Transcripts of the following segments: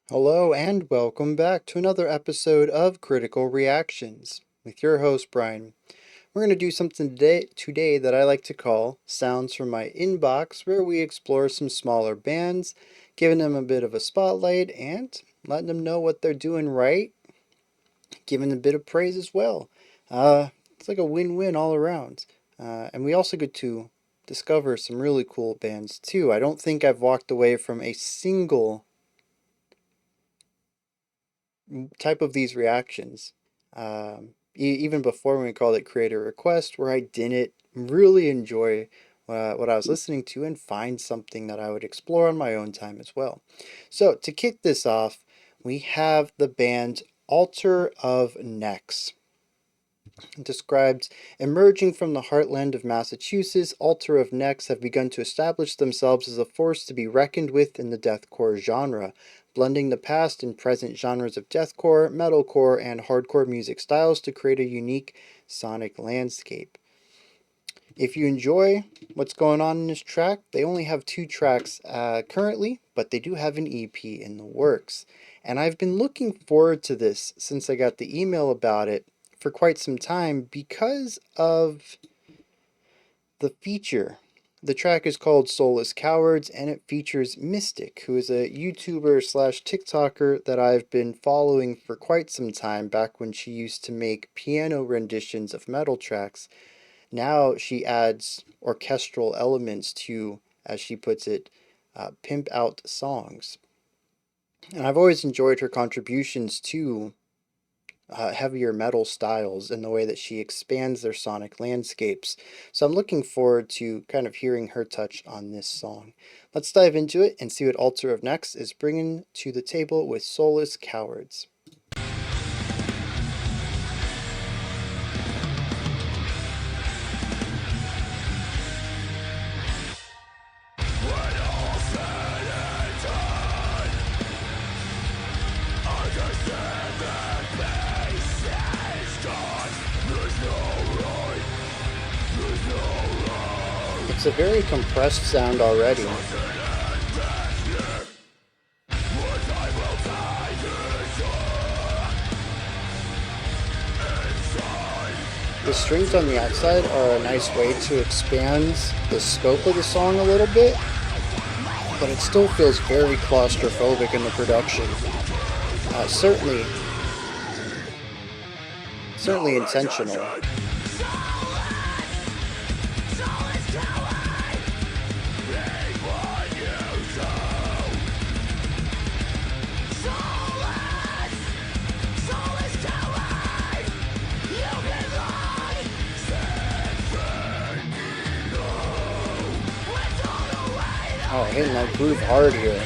Hello and welcome back to another episode of Critical Reactions with your host Brian. We're going to do something today that I like to call Sounds from My Inbox, where we explore some smaller bands, giving them a bit of a spotlight and letting them know what they're doing right, giving a bit of praise as well. It's like a win-win all around. And we also get to discover some really cool bands too. I don't think I've walked away from a single type of these reactions, even before when we called it creator request, where I didn't really enjoy what I was listening to and find something that I would explore on my own time as well. So to kick this off, we have the band Altar of NEX. Described, emerging from the heartland of Massachusetts, Altar of NEX have begun to establish themselves as a force to be reckoned with in the deathcore genre, blending the past and present genres of deathcore, metalcore, and hardcore music styles to create a unique sonic landscape. If you enjoy what's going on in this track, they only have 2 tracks currently, but they do have an EP in the works. And I've been looking forward to this since I got the email about it for quite some time because of the feature. The track is called Soulless Cowards, and it features Mystic, who is a YouTuber slash TikToker that I've been following for quite some time, back when she used to make piano renditions of metal tracks. Now she adds orchestral elements to, as she puts it, pimp out songs. And I've always enjoyed her contributions to heavier metal styles and the way that she expands their sonic landscapes. So I'm looking forward to kind of hearing her touch on this song. Let's dive into it and see what Altar of NEX is bringing to the table with Soulless Cowards. It's a very compressed sound already. The strings on the outside are a nice way to expand the scope of the song a little bit, but it still feels very claustrophobic in the production. Certainly intentional. Oh, hitting that groove hard here.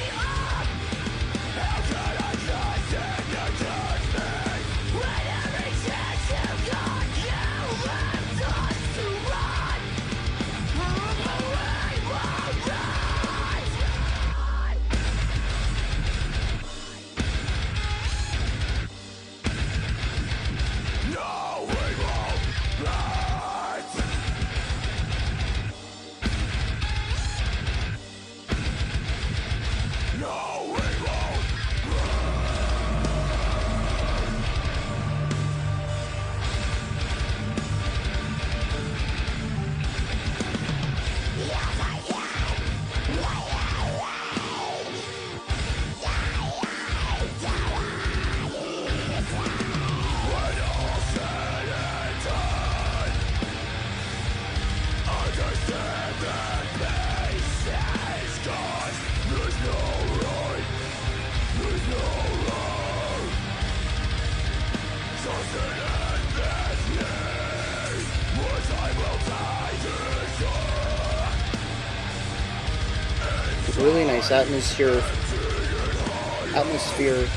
Really nice atmosphere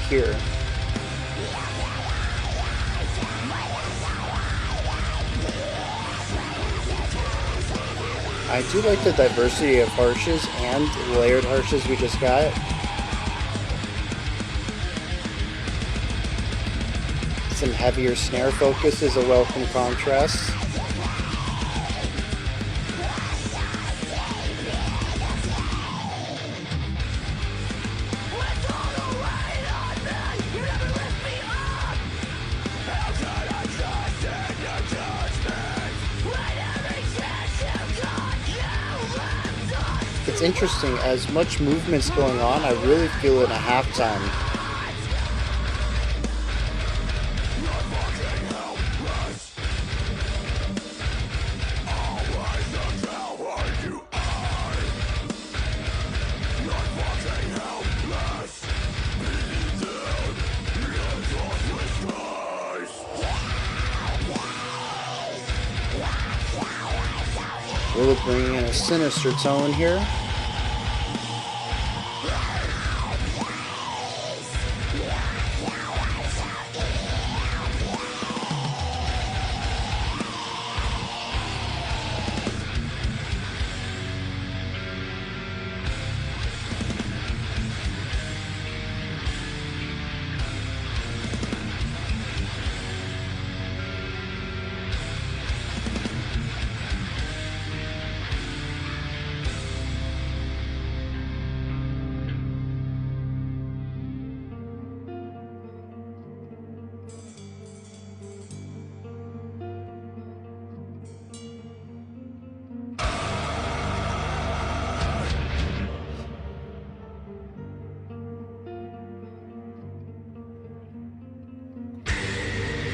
here. I do like the diversity of harshes and layered harshes we just got. Some heavier snare focus is a welcome contrast. It's interesting, as much movement's going on, I really feel it in a halftime. Really bringing in a sinister tone here.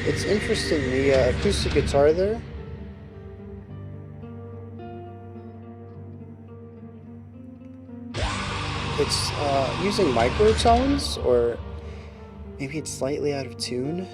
It's interesting, the acoustic guitar there. It's using microtones, or maybe it's slightly out of tune.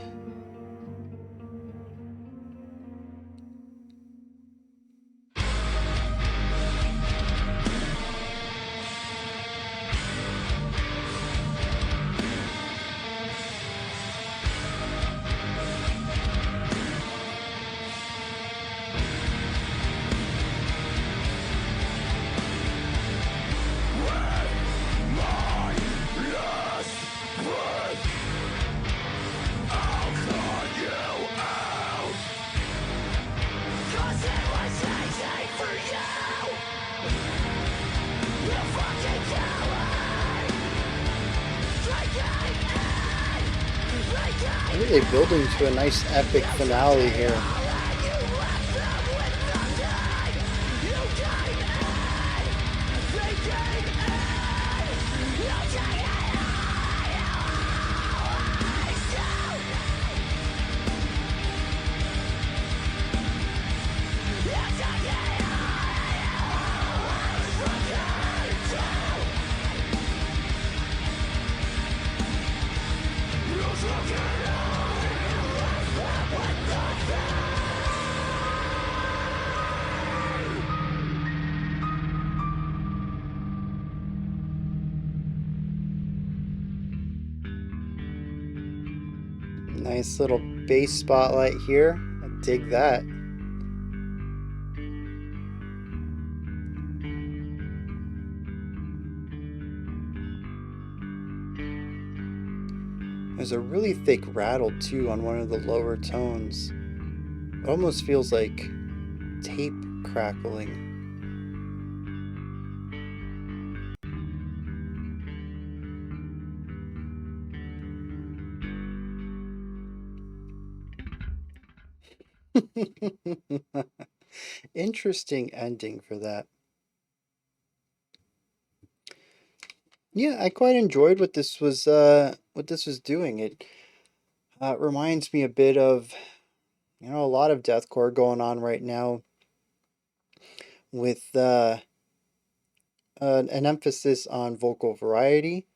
Really building to a nice epic finale here. Nice little bass spotlight here. I dig that. There's a really thick rattle too on one of the lower tones. It almost feels like tape crackling. Interesting ending for that. Yeah, I quite enjoyed what this was doing. It reminds me a bit of, a lot of deathcore going on right now with an emphasis on vocal variety,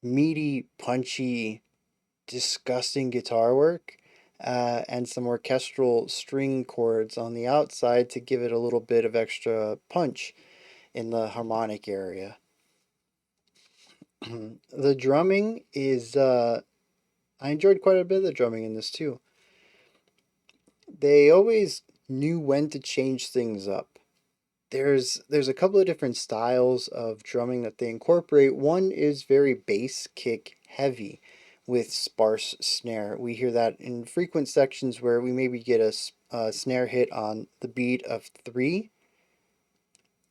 meaty, punchy, disgusting guitar work, and some orchestral string chords on the outside to give it a little bit of extra punch in the harmonic area. The drumming is, I enjoyed quite a bit of the drumming in this too. They always knew when to change things up. There's a couple of different styles of drumming that they incorporate. One is very bass kick heavy with sparse snare. We hear that in frequent sections where we maybe get a snare hit on the beat of 3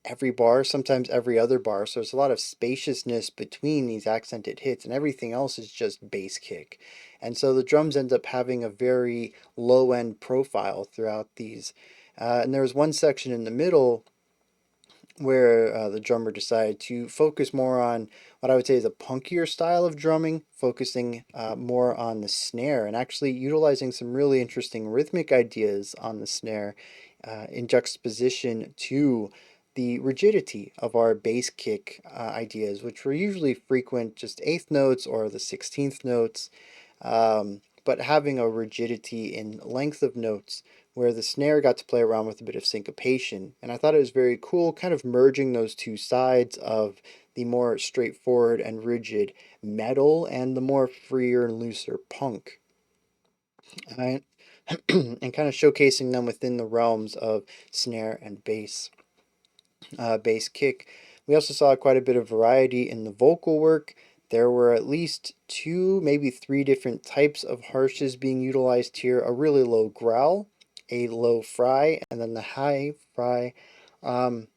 every bar, sometimes every other bar. So there's a lot of spaciousness between these accented hits, and everything else is just bass kick. And so the drums end up having a very low end profile throughout these. And there was one section in the middle where the drummer decided to focus more on what I would say is a punkier style of drumming, focusing more on the snare and actually utilizing some really interesting rhythmic ideas on the snare in juxtaposition to the rigidity of our bass kick ideas, which were usually frequent just eighth notes or the 16th notes, but having a rigidity in length of notes where the snare got to play around with a bit of syncopation. And I thought it was very cool, kind of merging those two sides of the more straightforward and rigid metal and the more freer and looser punk. And, and kind of showcasing them within the realms of snare and bass kick. We also saw quite a bit of variety in the vocal work. There were at least two, maybe three different types of harshes being utilized here. A really low growl, a low fry, and then the high fry. And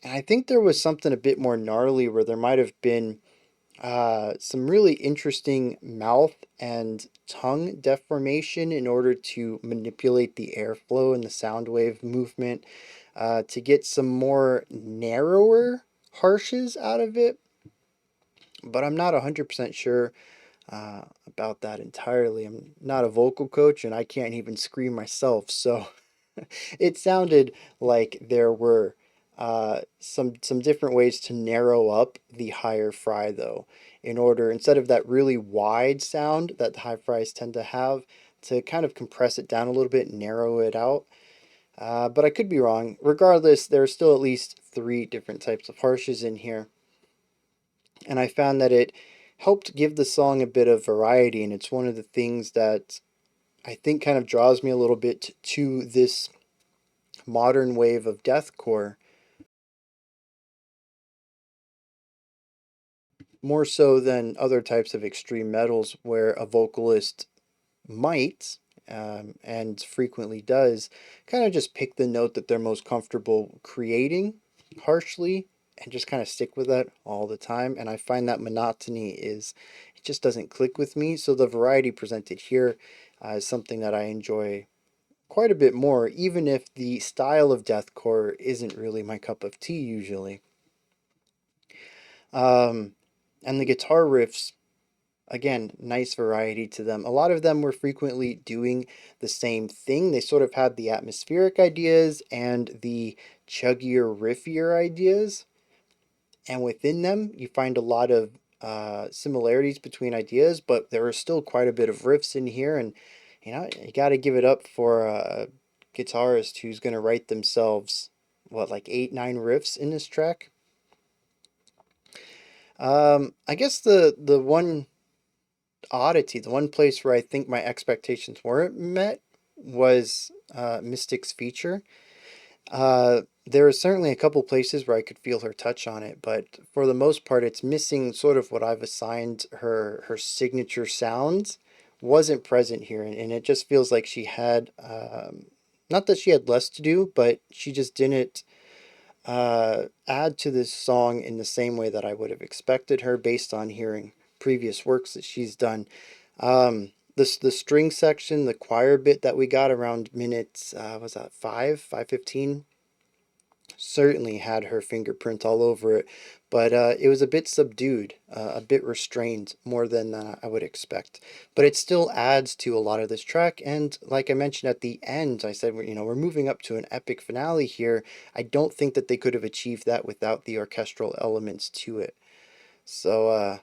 I think there was something a bit more gnarly where there might have been some really interesting mouth and tongue deformation in order to manipulate the airflow and the sound wave movement to get some more narrower harshes out of it. But I'm not 100% sure about that entirely. I'm not a vocal coach and I can't even scream myself. So it sounded like there were some different ways to narrow up the higher fry though, in order instead of that really wide sound that the high fries tend to have, to kind of compress it down a little bit, narrow it out. But I could be wrong. Regardless, there are still at least three different types of harshes in here, and I found that it helped give the song a bit of variety, and it's one of the things that I think kind of draws me a little bit to this modern wave of deathcore, more so than other types of extreme metals where a vocalist might, and frequently does, kind of just pick the note that they're most comfortable creating harshly and just kind of stick with that all the time. And I find that monotony it just doesn't click with me. So the variety presented here is something that I enjoy quite a bit more, even if the style of deathcore isn't really my cup of tea usually. Um, and the guitar riffs, again, nice variety to them. A lot of them were frequently doing the same thing. They sort of had the atmospheric ideas and the chuggier, riffier ideas. And within them, you find a lot of similarities between ideas, but there are still quite a bit of riffs in here. And, you got to give it up for a guitarist who's going to write themselves, what, like eight, nine riffs in this track? I guess the one oddity, the one place where I think my expectations weren't met was Mystic's feature. There are certainly a couple places where I could feel her touch on it, but for the most part, it's missing sort of what I've assigned her signature sounds wasn't present here, and it just feels like she had not that she had less to do, but she just didn't add to this song in the same way that I would have expected her based on hearing previous works that she's done. The string section, the choir bit that we got around minutes, was that 5:15, certainly had her fingerprint all over it, but it was a bit subdued, a bit restrained more than I would expect. But it still adds to a lot of this track, and like I mentioned at the end, I said we're moving up to an epic finale here. I don't think that they could have achieved that without the orchestral elements to it. So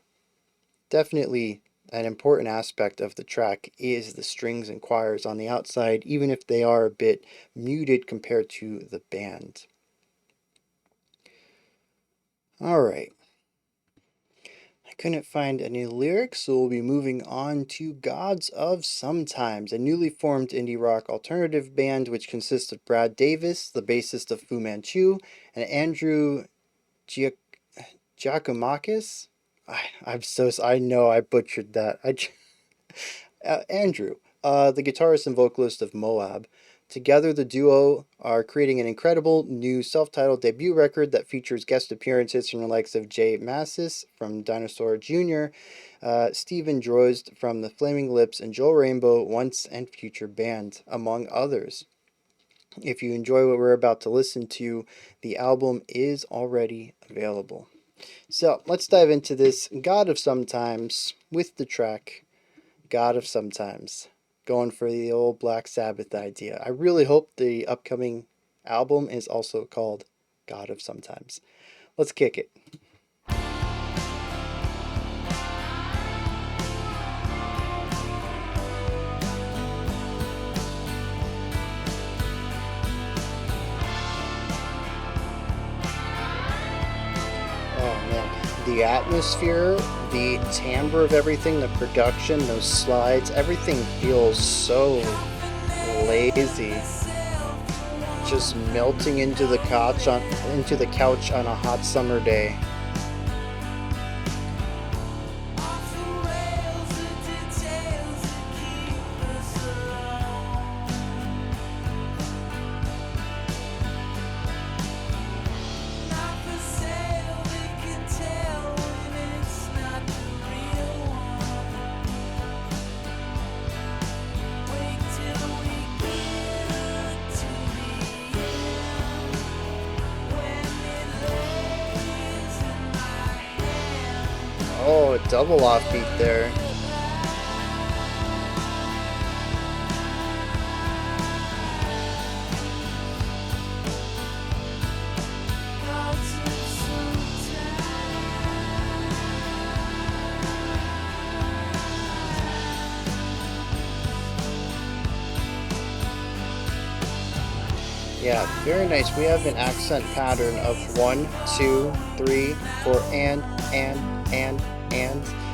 definitely an important aspect of the track is the strings and choirs on the outside, even if they are a bit muted compared to the band. All right. I couldn't find any lyrics, so we'll be moving on to Gods of Sometimes, a newly formed indie rock alternative band which consists of Brad Davis, the bassist of Fu Manchu, and Andrew Giac- Giacomakis. I know I butchered that. Andrew, the guitarist and vocalist of Moab. Together, the duo are creating an incredible new self titled debut record that features guest appearances from the likes of Jay Massis from Dinosaur Jr., Stephen Drost from the Flaming Lips, and Joel Rainbow, once and future band, among others. If you enjoy what we're about to listen to, the album is already available. So let's dive into this God of Sometimes with the track God of Sometimes. Going for the old Black Sabbath idea. I really hope the upcoming album is also called God of Sometimes. Let's kick it. Oh man, the atmosphere, the timbre of everything, the production, those slides, everything feels so lazy. Just melting into the couch on a hot summer day. Oh, a double offbeat there. Yeah, very nice. We have an accent pattern of 1, 2, 3, 4, and.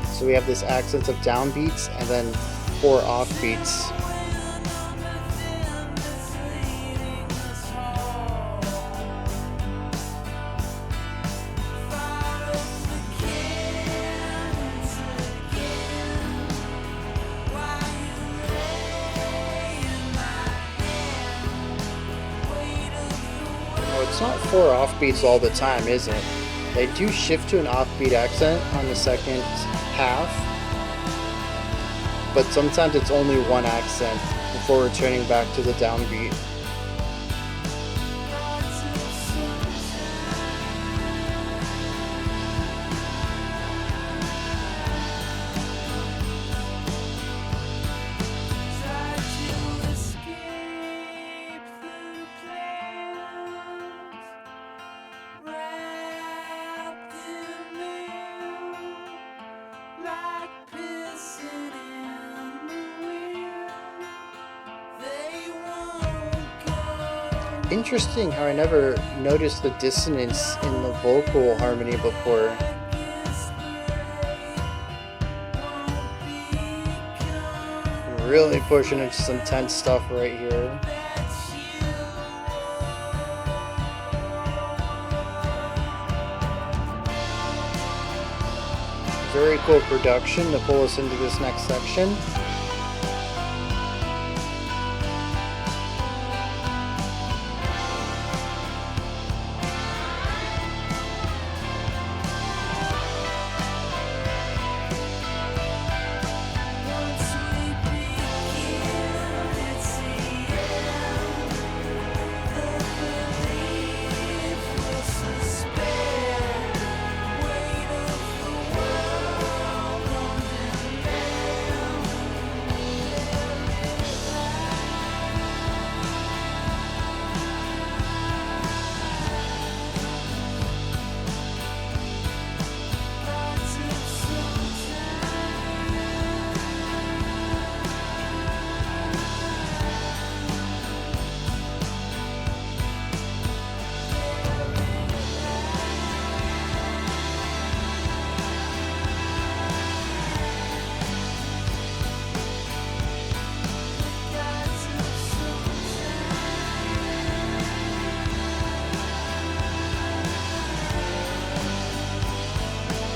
So we have this accents of downbeats and then 4 offbeats. Oh, it's not 4 offbeats all the time, is it? They do shift to an offbeat accent on the second half, but sometimes it's only 1 accent before returning back to the downbeat. Interesting how I never noticed the dissonance in the vocal harmony before. Really pushing into some tense stuff right here. Very cool production to pull us into this next section.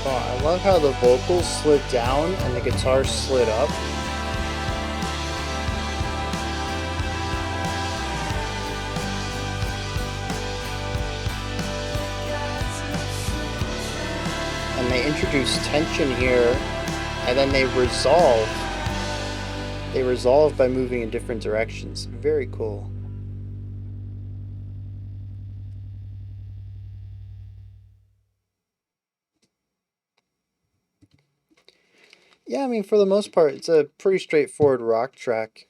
Oh, I love how the vocals slid down and the guitar slid up. And they introduce tension here, and then they resolve. They resolve by moving in different directions. Very cool. Yeah, I mean, for the most part, it's a pretty straightforward rock track.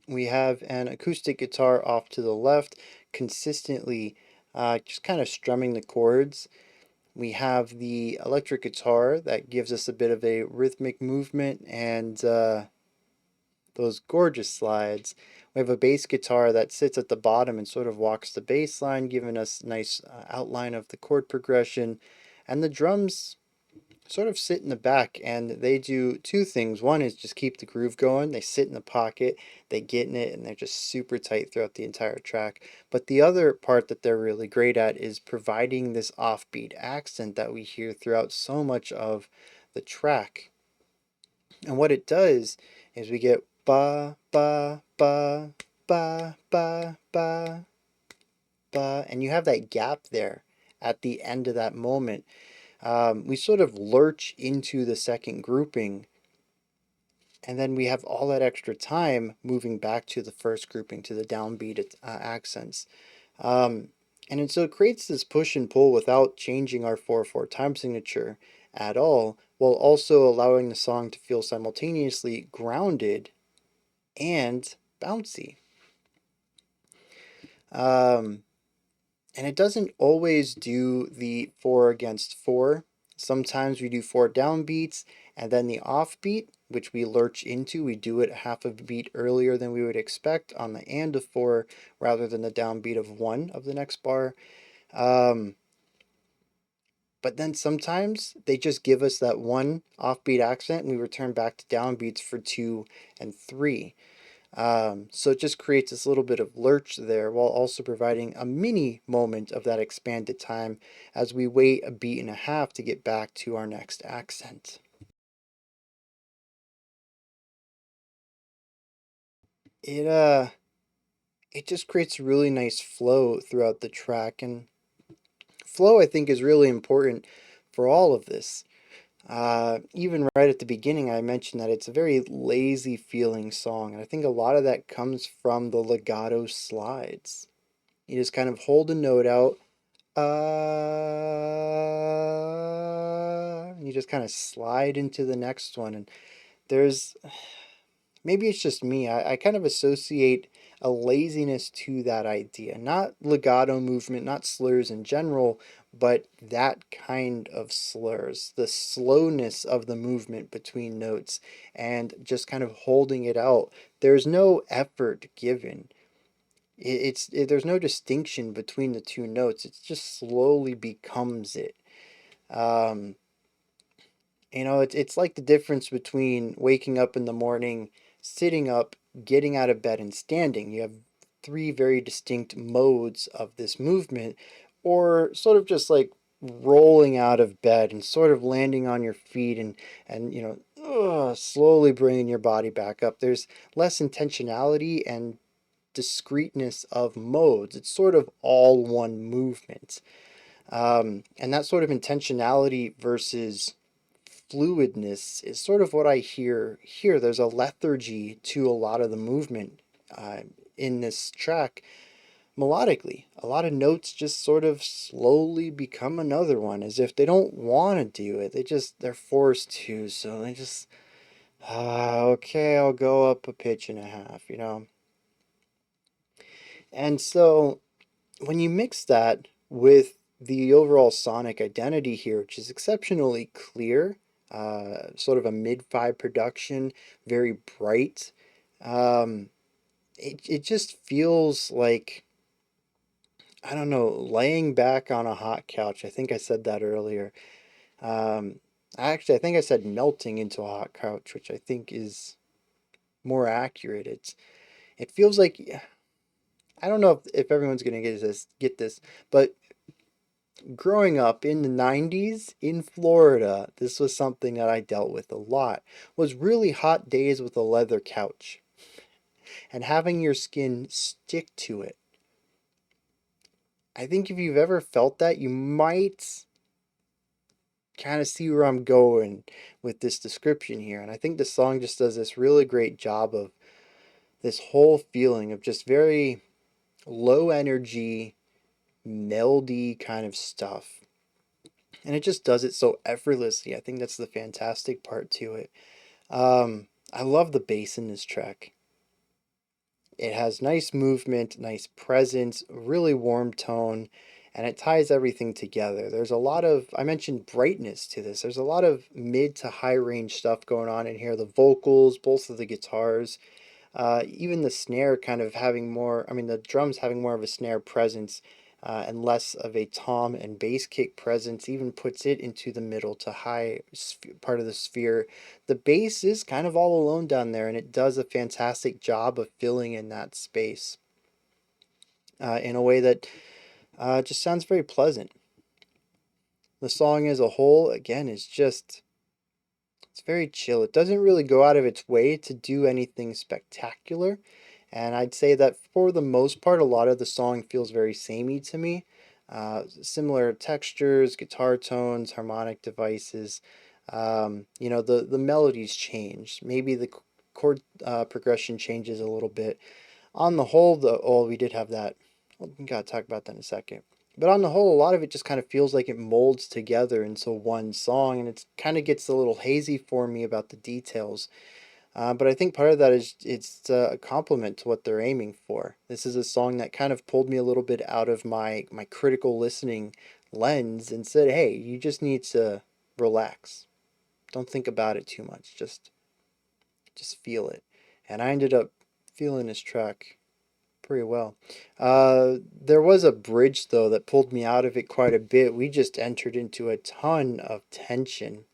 We have an acoustic guitar off to the left, consistently just kind of strumming the chords. We have the electric guitar that gives us a bit of a rhythmic movement and those gorgeous slides. We have a bass guitar that sits at the bottom and sort of walks the bass line, giving us a nice outline of the chord progression. And the drums sort of sit in the back and they do two things. One is just keep the groove going. They sit in the pocket, they get in it, and they're just super tight throughout the entire track. But the other part that they're really great at is providing this offbeat accent that we hear throughout so much of the track. And what it does is we get ba ba ba ba ba ba ba, and you have that gap there at the end of that moment. We sort of lurch into the second grouping, and then we have all that extra time moving back to the first grouping, to the downbeat accents. Um, and so it creates this push and pull without changing our 4/4 time signature at all, while also allowing the song to feel simultaneously grounded and bouncy. Um, and it doesn't always do the 4 against 4. Sometimes we do 4 downbeats and then the offbeat, which we lurch into. We do it half a beat earlier than we would expect on the and of 4 rather than the downbeat of 1 of the next bar. Um, but then sometimes they just give us that one offbeat accent and we return back to downbeats for 2 and 3. So it just creates this little bit of lurch there while also providing a mini moment of that expanded time as we wait a beat and a half to get back to our next accent. It uh it just creates a really nice flow throughout the track, and flow I think is really important for all of this. Even right at the beginning, I mentioned that it's a very lazy feeling song, and I think a lot of that comes from the legato slides. You just kind of hold a note out, and you just kind of slide into the next one. And there's maybe it's just me. I kind of associate a laziness to that idea. Not legato movement, not slurs in general, but that kind of slurs. The slowness of the movement between notes and just kind of holding it out. There's no effort given. There's no distinction between the two notes. It just slowly becomes it. Um, it's like the difference between waking up in the morning, sitting up, getting out of bed, and standing. You have three very distinct modes of this movement, or sort of just like rolling out of bed and sort of landing on your feet and slowly bringing your body back up. There's less intentionality and discreteness of modes. It's sort of all one movement. And that sort of intentionality versus fluidness is sort of what I hear here. There's a lethargy to a lot of the movement uh, in this track melodically. A lot of notes just sort of slowly become another one as if they don't want to do it. They're forced to. So they just, okay, I'll go up a pitch and a half. And so when you mix that with the overall sonic identity here, which is exceptionally clear, sort of a mid-5 production, very bright, it just feels like, I don't know, laying back on a hot couch. I think I said that earlier. Um, Actually, I think I said melting into a hot couch, which I think is more accurate. It feels like, I don't know if everyone's gonna get this, but growing up in the 90s in Florida, this was something that I dealt with a lot, was really hot days with a leather couch and having your skin stick to it. I think if you've ever felt that, you might kind of see where I'm going with this description here. And I think the song just does this really great job of this whole feeling of just very low energy, melody kind of stuff. and it just does it so effortlessly. I think that's the fantastic part to it. I love the bass in this track. It has nice movement, nice presence, really warm tone, and it ties everything together. There's a lot of, I mentioned brightness to this. There's a lot of mid to high range stuff going on in here. The vocals, both of the guitars, even the snare kind of having more, I mean, the drums having more of a snare presence and less of a tom and bass kick presence, even puts it into the middle to high part of the sphere. The bass is kind of all alone down there, and it does a fantastic job of filling in that space in a way that just sounds very pleasant. The song as a whole, again, is just, it's very chill. It doesn't really go out of its way to do anything spectacular. And I'd say that for the most part, a lot of the song feels very samey to me. Similar textures, guitar tones, harmonic devices. You know, the melodies change. Maybe the chord progression changes a little bit. On the whole, oh, we did have that. We gotta talk about that in a second. But on the whole, a lot of it just kind of feels like it molds together into one song, and it kind of gets a little hazy for me about the details. But I think part of that is it's a compliment to what they're aiming for. This is a song that kind of pulled me a little bit out of my critical listening lens and said, "Hey, you just need to relax. Don't think about it too much. Just feel it." And I ended up feeling this track pretty well. There was a bridge though that pulled me out of it quite a bit. We just entered into a ton of tension,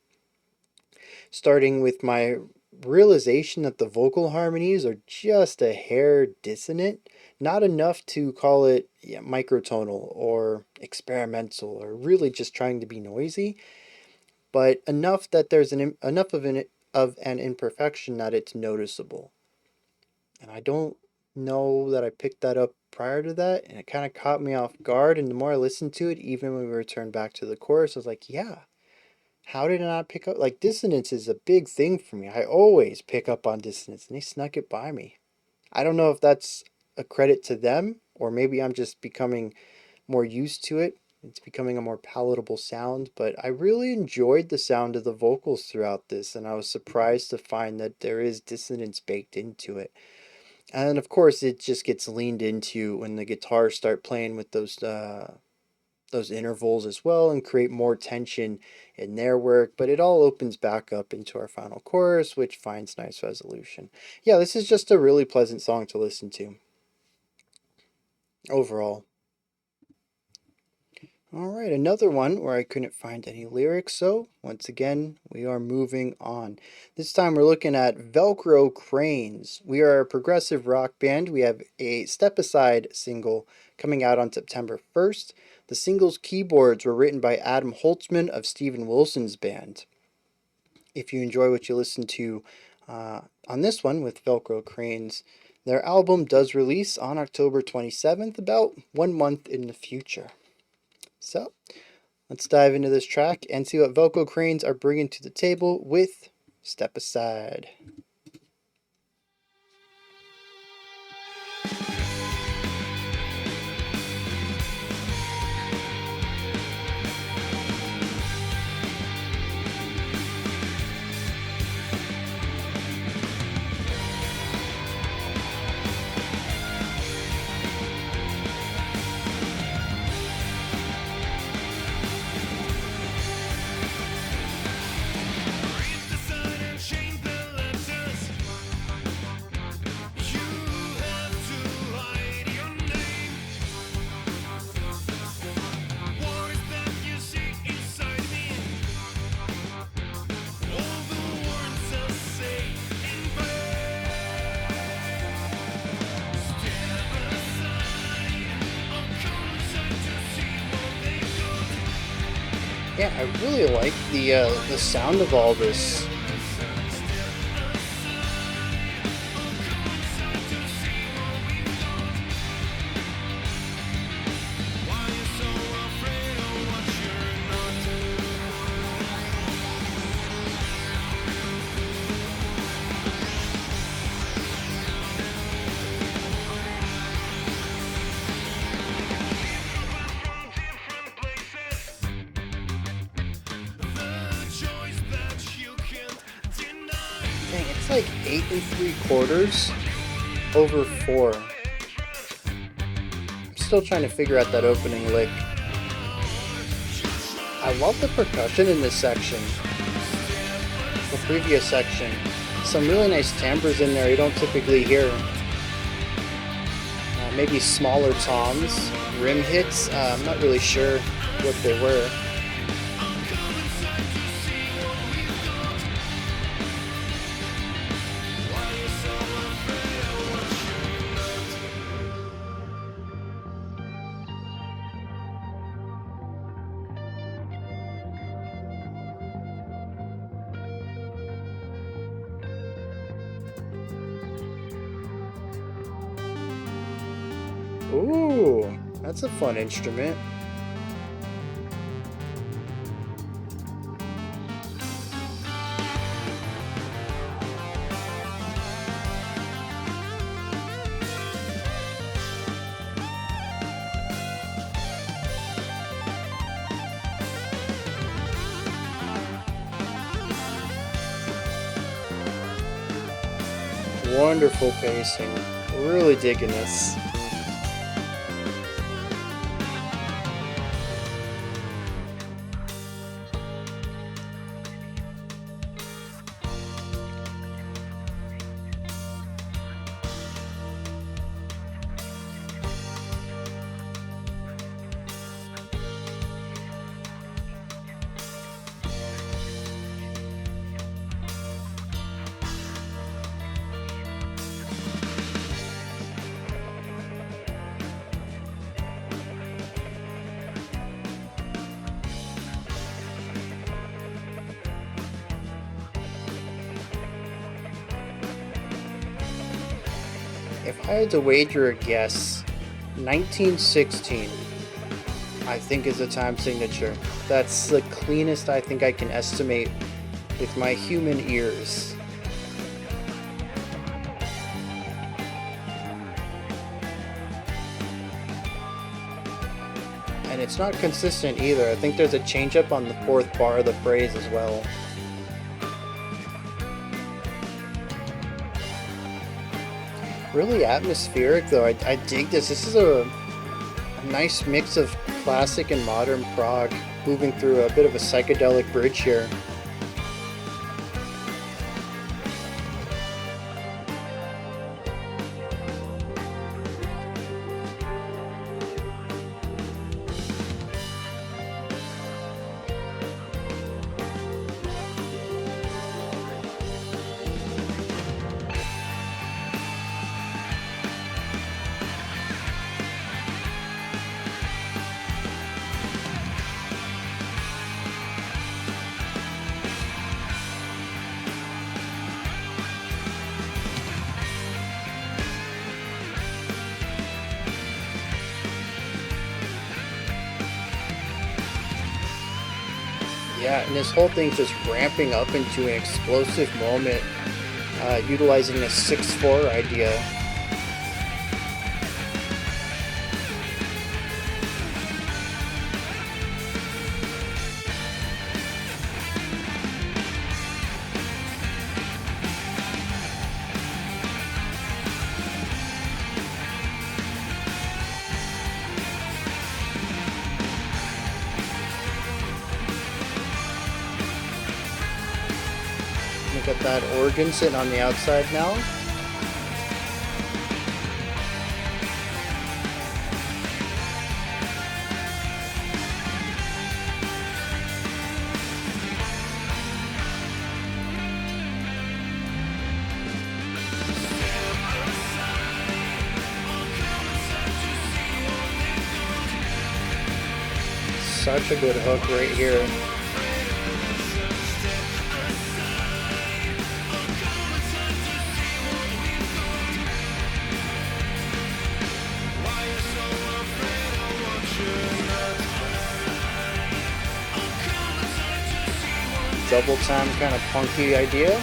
starting with my realization that the vocal harmonies are just a hair dissonant, not enough to call it microtonal or experimental or really just trying to be noisy, but enough that there's enough of an imperfection that it's noticeable. And I don't know that I picked that up prior to that, and it kind of caught me off guard. And the more I listened to it, even when we returned back to the chorus, I was like, yeah, how did I not pick up? Like, dissonance is a big thing for me. I always pick up on dissonance, and they snuck it by me. I don't know if that's a credit to them, or maybe I'm just becoming more used to it. It's becoming a more palatable sound, but I really enjoyed the sound of the vocals throughout this, and I was surprised to find that there is dissonance baked into it. And of course, it just gets leaned into when the guitars start playing with those intervals as well and create more tension in their work, but it all opens back up into our final chorus, which finds nice resolution. Yeah, this is just a really pleasant song to listen to overall. All right, another one where I couldn't find any lyrics, so once again, we are moving on. This time we're looking at Velcrocranes. We are a progressive rock band. We have a Step Aside single coming out on September 1st. The single's keyboards were written by Adam Holtzman of Steven Wilson's band. If you enjoy what you listen to on this one with Velcrocranes, their album does release on October 27th, about 1 month in the future. So, let's dive into this track and see what Velcrocranes are bringing to the table with Step Aside. Yeah, I really like the sound of all this. Dang, it's like 8 3/4 over 4. I'm still trying to figure out that opening lick. I love the percussion in this section. The previous section. Some really nice timbres in there you don't typically hear. Maybe smaller toms, rim hits. I'm not really sure what they were. Ooh, that's a fun instrument. Wonderful pacing. Really digging this. If I had to wager a guess, 1916, I think is a time signature. That's the cleanest I think I can estimate with my human ears. And it's not consistent either. I think there's a change up on the 4th bar of the phrase as well. Really atmospheric though. I dig this. This is a nice mix of classic and modern prog, moving through a bit of a psychedelic bridge here. Yeah, and this whole thing's just ramping up into an explosive moment, utilizing a 6/4 idea. Got that organ sitting on the outside now. Such a good hook right here. Double time kind of punky idea.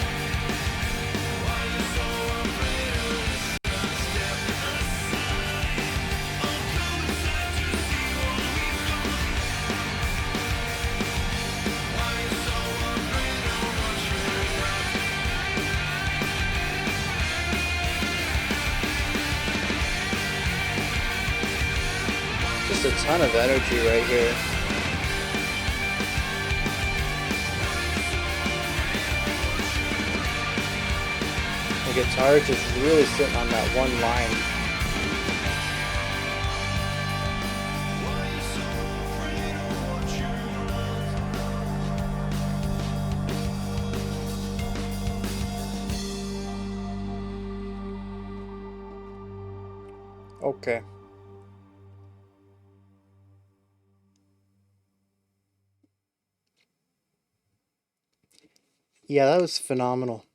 just a ton of energy right here. The guitar just really sitting on that one line. Okay. Yeah, that was phenomenal.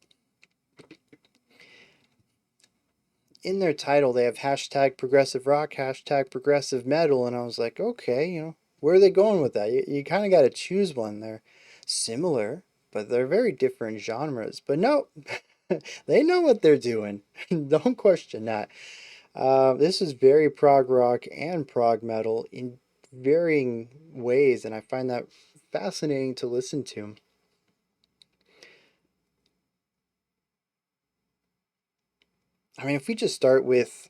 In their title, they have hashtag progressive rock, hashtag progressive metal, and I was like, okay, where are they going with that? You kind of got to choose one. They're similar, but they're very different genres. But no, they know what they're doing. Don't question that. This is very prog rock and prog metal in varying ways, and I find that fascinating to listen to. I mean, if we just start with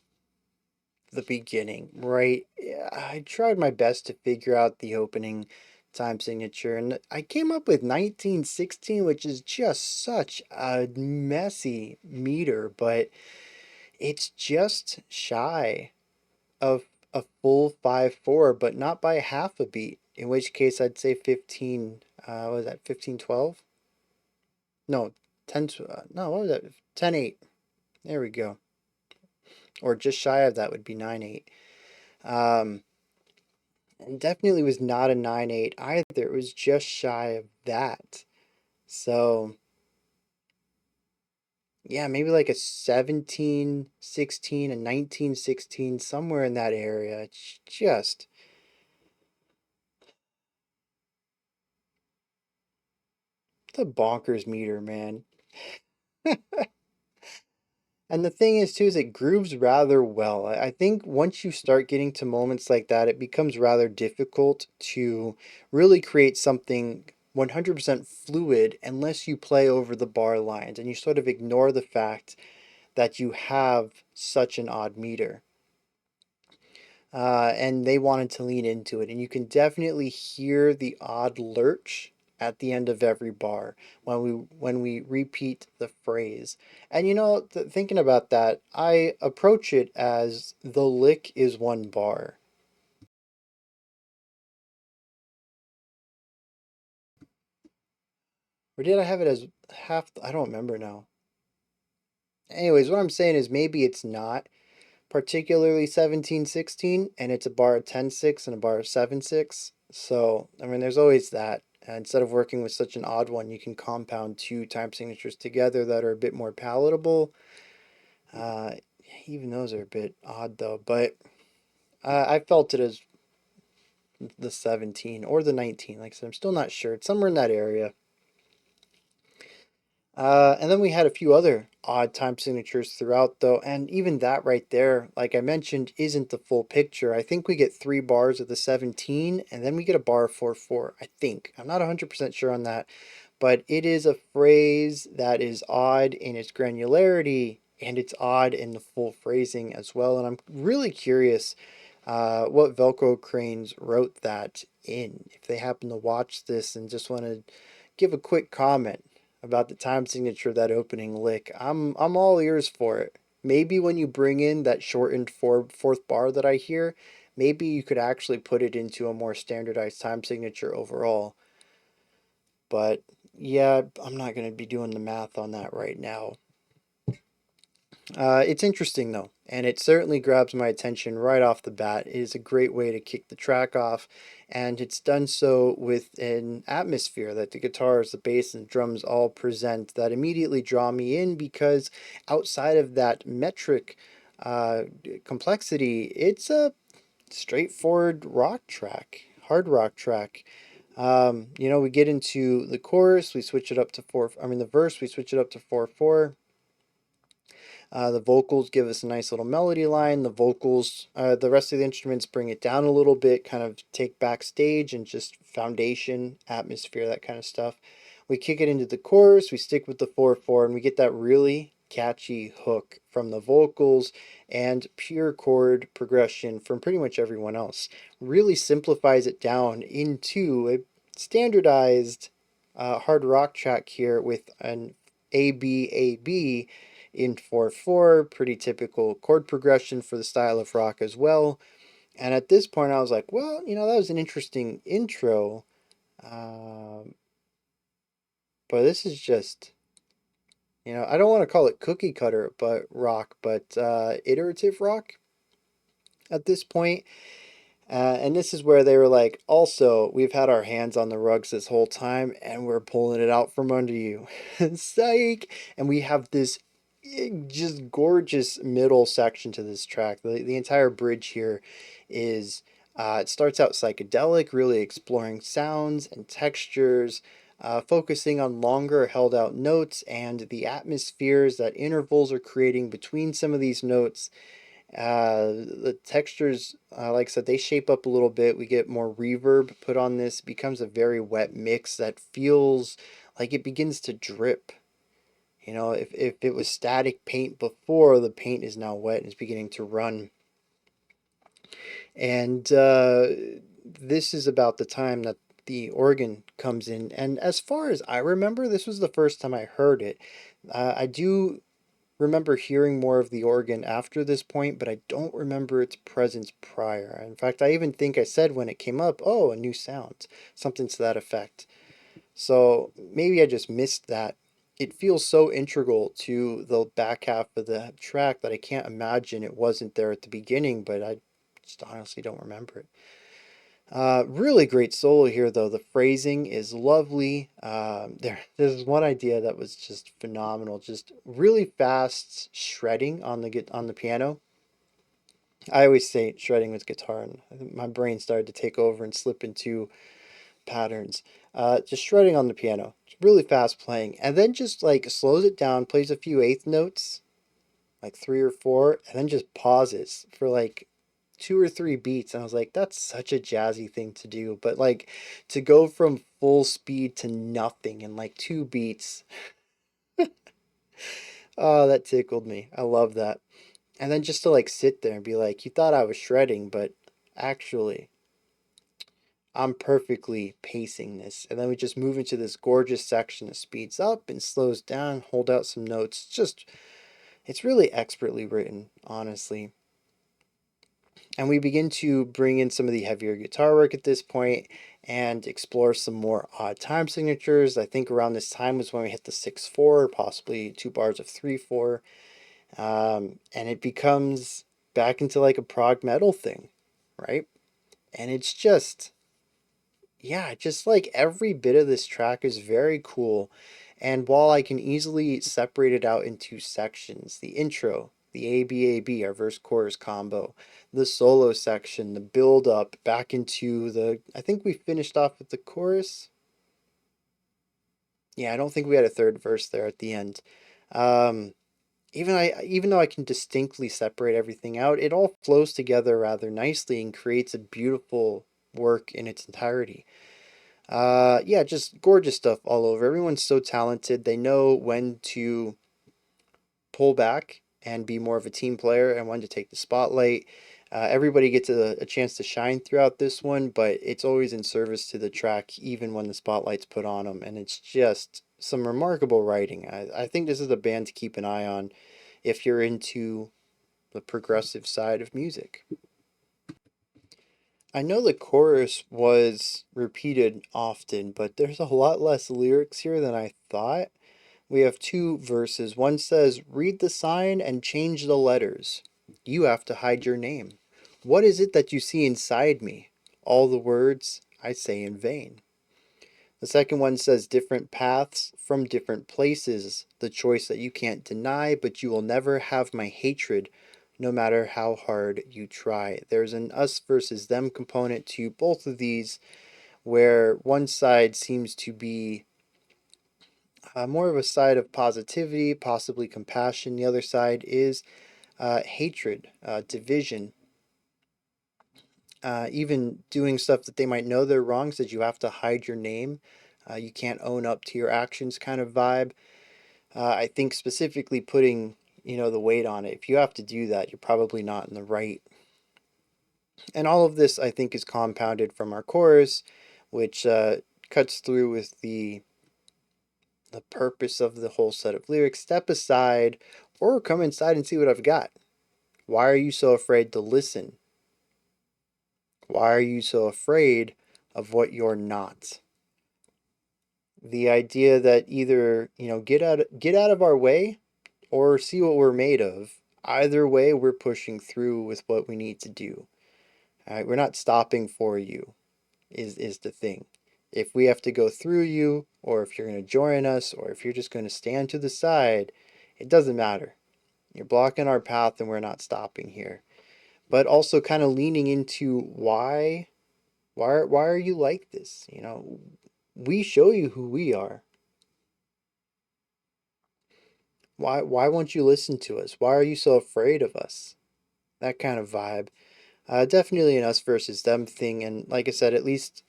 the beginning, right? Yeah, I tried my best to figure out the opening time signature, and I came up with 1916, which is just such a messy meter, but it's just shy of a full 5/4, but not by half a beat. In which case, I'd say 15. What was that? 15/12? No, 10. No, what was that? 10/8. There we go. Or just shy of that would be 9/8. Um, and definitely was not a 9/8 either. It was just shy of that. So yeah, maybe like a 17/16, a 19/16, somewhere in that area. It's just the bonkers meter, man. And the thing is, too, is it grooves rather well. I think once you start getting to moments like that, it becomes rather difficult to really create something 100% fluid unless you play over the bar lines and you sort of ignore the fact that you have such an odd meter. And they wanted to lean into it. And you can definitely hear the odd lurch at the end of every bar when we repeat the phrase. And thinking about that, I approach it as the lick is one bar. Or did I have it as half? I don't remember now. Anyways, what I'm saying is maybe it's not particularly 17/16, and it's a bar of 10/6 and a bar of 7/6. So, I mean, there's always that. Instead of working with such an odd one, you can compound two time signatures together that are a bit more palatable. Uh, Even those are a bit odd though, but I felt it as the 17 or the 19. Like I said, I'm still not sure. It's somewhere in that area. And then we had a few other odd time signatures throughout, though, and even that right there, like I mentioned, isn't the full picture. I think we get 3 bars of the 17, and then we get a bar of 4/4. I think. I'm not 100% sure on that, but it is a phrase that is odd in its granularity, and it's odd in the full phrasing as well. And I'm really curious what Velcrocranes wrote that in. If they happen to watch this and just want to give a quick comment about the time signature of that opening lick, I'm all ears for it. Maybe when you bring in that shortened fourth bar that I hear, maybe you could actually put it into a more standardized time signature overall. But yeah, I'm not going to be doing the math on that right now. It's interesting though, and it certainly grabs my attention right off the bat. It is a great way to kick the track off, and it's done so with an atmosphere that the guitars, the bass, and drums all present that immediately draw me in because outside of that metric uh, complexity, it's a straightforward rock track, hard rock track. We get into the chorus, we switch it up to four. I mean, the verse, we switch it up to 4/4. The vocals give us a nice little melody line. The rest of the instruments bring it down a little bit, kind of take backstage and just foundation, atmosphere, that kind of stuff. We kick it into the chorus, we stick with the 4/4, and we get that really catchy hook from the vocals and pure chord progression from pretty much everyone else. Really simplifies it down into a standardized hard rock track here with an ABAB in 4/4, pretty typical chord progression for the style of rock as well. And at this point, I was like, well, that was an interesting intro, um, but this is just, I don't want to call it cookie cutter, but rock, but iterative rock at this point. And this is where they were like, also, we've had our hands on the rugs this whole time and we're pulling it out from under you. Psych! And we have this just gorgeous middle section to this track. The entire bridge here is, it starts out psychedelic, really exploring sounds and textures, focusing on longer held out notes and the atmospheres that intervals are creating between some of these notes. The textures, like I said, they shape up a little bit. We get more reverb put on this. It becomes a very wet mix that feels like it begins to drip. If it was static paint before, the paint is now wet and is beginning to run. And this is about the time that the organ comes in. And as far as I remember, this was the first time I heard it. I do remember hearing more of the organ after this point, but I don't remember its presence prior. In fact, I even think I said when it came up, oh, a new sound, something to that effect. So maybe I just missed that. It feels so integral to the back half of the track that I can't imagine it wasn't there at the beginning, but I just honestly don't remember it. Really great solo here, though. The phrasing is lovely. There's one idea that was just phenomenal. Just really fast shredding on the piano. I always say shredding with guitar, and I think my brain started to take over and slip into patterns. Just shredding on the piano. It's really fast playing, and then just like slows it down, plays a few eighth notes, like three or four, and then just pauses for like two or three beats. And I was like, that's such a jazzy thing to do. But like to go from full speed to nothing in like two beats, oh, that tickled me. I love that. And then just to like sit there and be like, you thought I was shredding, but actually, I'm perfectly pacing this. And then we just move into this gorgeous section that speeds up and slows down, hold out some notes. It's really expertly written, honestly. And we begin to bring in some of the heavier guitar work at this point and explore some more odd time signatures. I think around this time was when we hit the 6/4, possibly 2 bars of 3/4. And it becomes back into like a prog metal thing, right? And it's just, yeah, just like every bit of this track is very cool. And while I can easily separate it out into sections, the intro, the ABAB, our verse chorus combo, the solo section, the build up back into I think we finished off with the chorus. Yeah, I don't think we had a third verse there at the end. Um, even though I can distinctly separate everything out, it all flows together rather nicely and creates a beautiful work in its entirety. Yeah, just gorgeous stuff all over. Everyone's so talented. They know when to pull back and be more of a team player and when to take the spotlight. Everybody gets a chance to shine throughout this one, but it's always in service to the track, even when the spotlight's put on them. And it's just some remarkable writing. I think this is a band to keep an eye on if you're into the progressive side of music. I know the chorus was repeated often, but there's a lot less lyrics here than I thought. We have two verses. One says, read the sign and change the letters. You have to hide your name. What is it that you see inside me? All the words I say in vain. The second one says, different paths from different places. The choice that you can't deny, but you will never have my hatred, no matter how hard you try. There's an us versus them component to both of these, where one side seems to be more of a side of positivity, possibly compassion. The other side is hatred, division, even doing stuff that they might know they're wrong, says you have to hide your name. You can't own up to your actions kind of vibe. I think specifically putting, the weight on it. If you have to do that, you're probably not in the right. And all of this, I think, is compounded from our chorus, which cuts through with the purpose of the whole set of lyrics. Step aside or come inside and see what I've got. Why are you so afraid to listen? Why are you so afraid of what you're not? The idea that either, get out of our way or see what we're made of. Either way, we're pushing through with what we need to do. All right, we're not stopping for you, is the thing. If we have to go through you, or if you're going to join us, or if you're just going to stand to the side, it doesn't matter. You're blocking our path and we're not stopping here. But also kind of leaning into why are you like this? We show you who we are. Why won't you listen to us? Why are you so afraid of us? That kind of vibe. Definitely an us versus them thing. And like I said, at least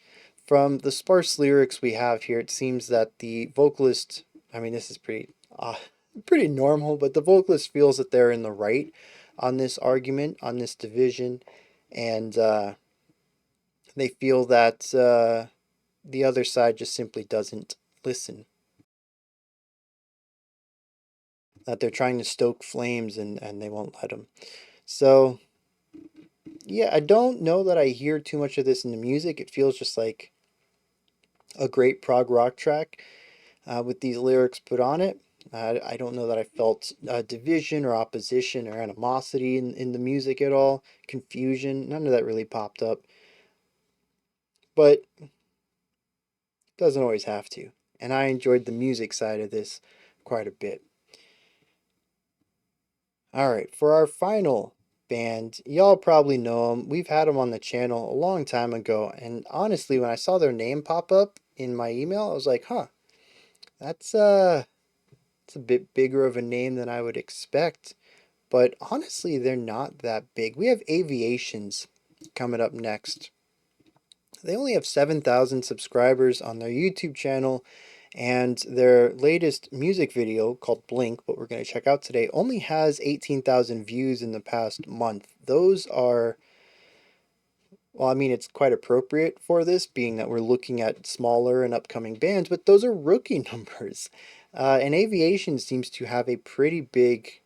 from the sparse lyrics we have here, it seems that the vocalist, I mean, this is pretty normal, but the vocalist feels that they're in the right on this argument, on this division. And they feel that the other side just simply doesn't listen. That they're trying to stoke flames and they won't let them. So, yeah, I don't know that I hear too much of this in the music. It feels just like a great prog rock track with these lyrics put on it. I don't know that I felt division or opposition or animosity in the music at all. Confusion, none of that really popped up. But it doesn't always have to. And I enjoyed the music side of this quite a bit. Alright, for our final band, y'all probably know them. We've had them on the channel a long time ago. And honestly, when I saw their name pop up in my email, I was like, huh, that's a bit bigger of a name than I would expect. But honestly, they're not that big. We have Aviations coming up next. They only have 7,000 subscribers on their YouTube channel, and their latest music video called Blink, what we're going to check out today, only has 18,000 views in the past month. Those are, well, I mean, it's quite appropriate for this, being that we're looking at smaller and upcoming bands, but those are rookie numbers. And Aviation seems to have a pretty big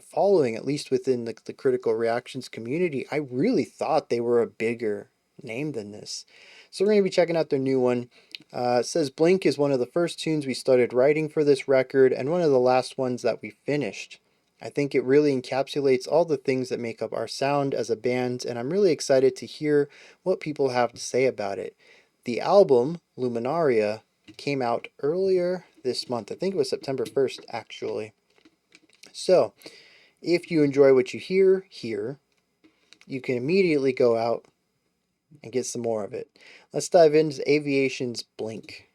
following, at least within the critical reactions community. I really thought they were a bigger name than this. So we're going to be checking out their new one. It says Blink is one of the first tunes we started writing for this record and one of the last ones that we finished. I think it really encapsulates all the things that make up our sound as a band, and I'm really excited to hear what people have to say about it. The album, Luminaria, came out earlier this month. I think it was September 1st, actually. So, if you enjoy what you hear here, you can immediately go out and get some more of it. Let's dive into Aviation's Blink.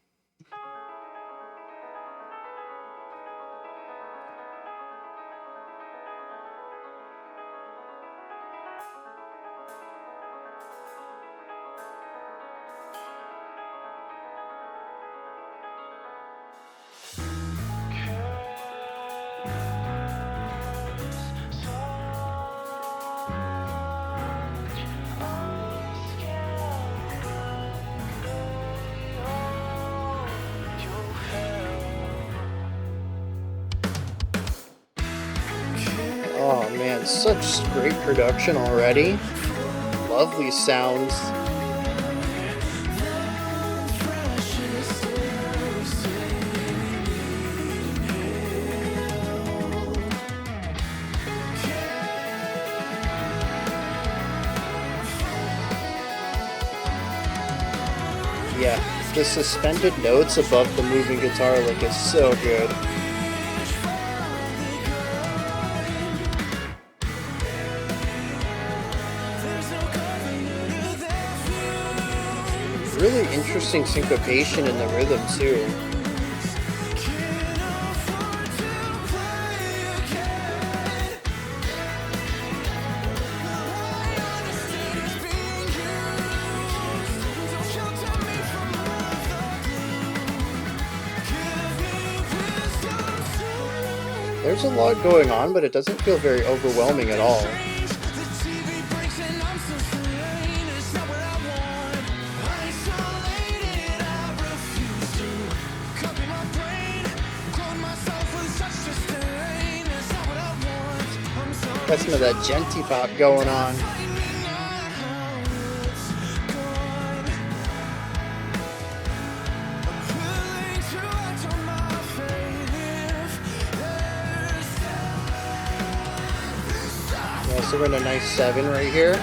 Oh man, such great production already. Lovely sounds. Yeah, the suspended notes above the moving guitar lick is so good. Really interesting syncopation in the rhythm too. There's a lot going on, but it doesn't feel very overwhelming at all. Got some of that Djenty pop going on. Yeah, so we're in a nice 7 right here.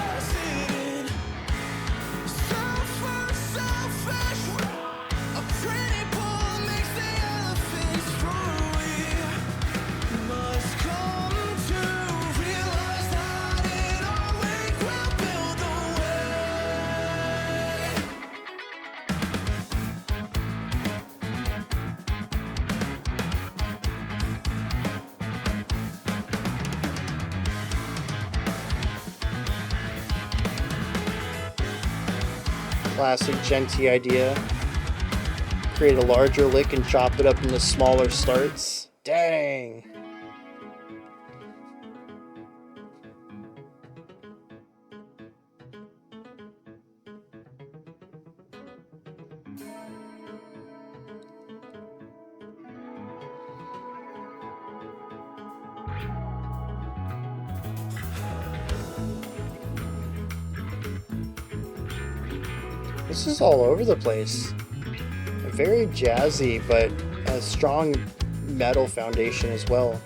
Classic Djenty idea. Create a larger lick and chop it up into smaller starts. Dang! This is all over the place. Very jazzy, but a strong metal foundation as well.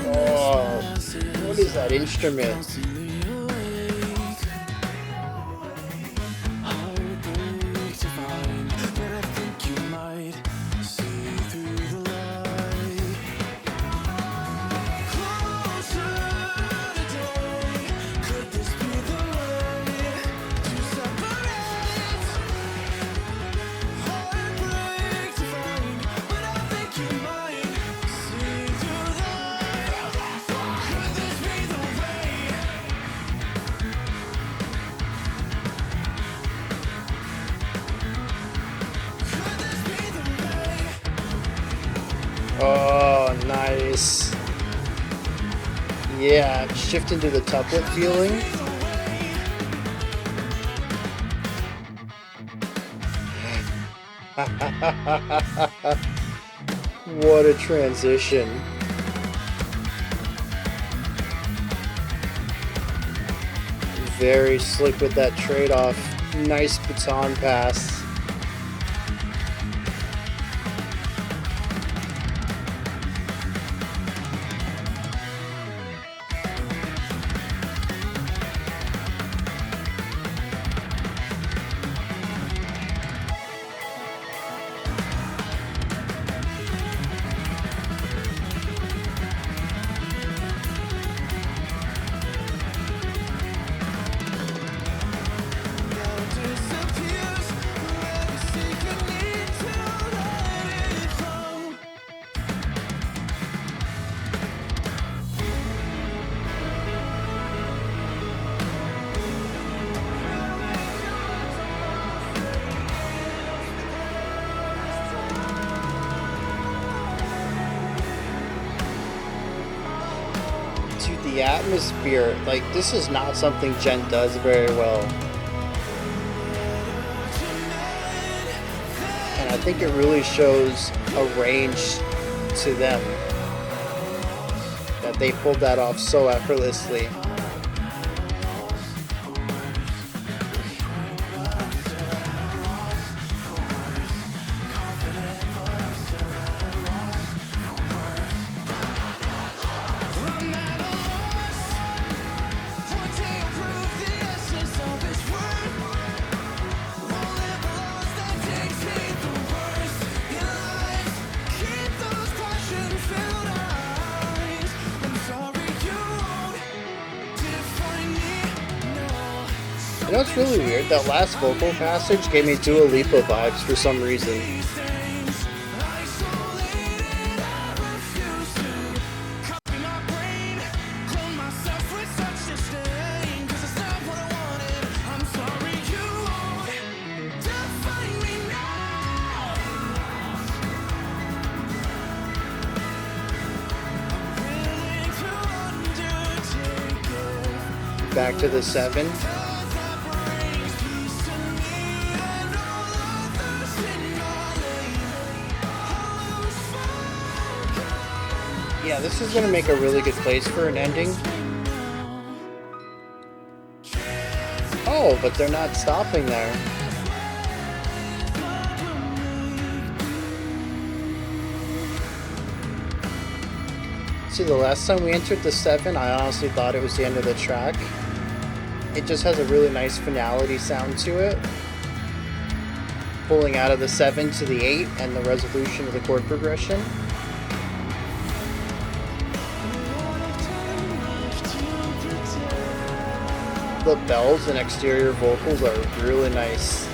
Oh, what is that instrument? Oh, nice. Yeah, shift into the tuplet feeling. What a transition. Very slick with that trade-off. Nice baton pass. The atmosphere, like, this is not something Djenty does very well, and I think it really shows a range to them that they pulled that off so effortlessly. You know, it's really weird. That last vocal passage gave me Dua Lipa vibes for some reason. back to the 7. Yeah, this is going to make a really good place for an ending. Oh, but they're not stopping there. See, the last time we entered the 7, I honestly thought it was the end of the track. It just has a really nice finality sound to it. Pulling out of the 7 to the 8 and the resolution of the chord progression. The bells and exterior vocals are really nice.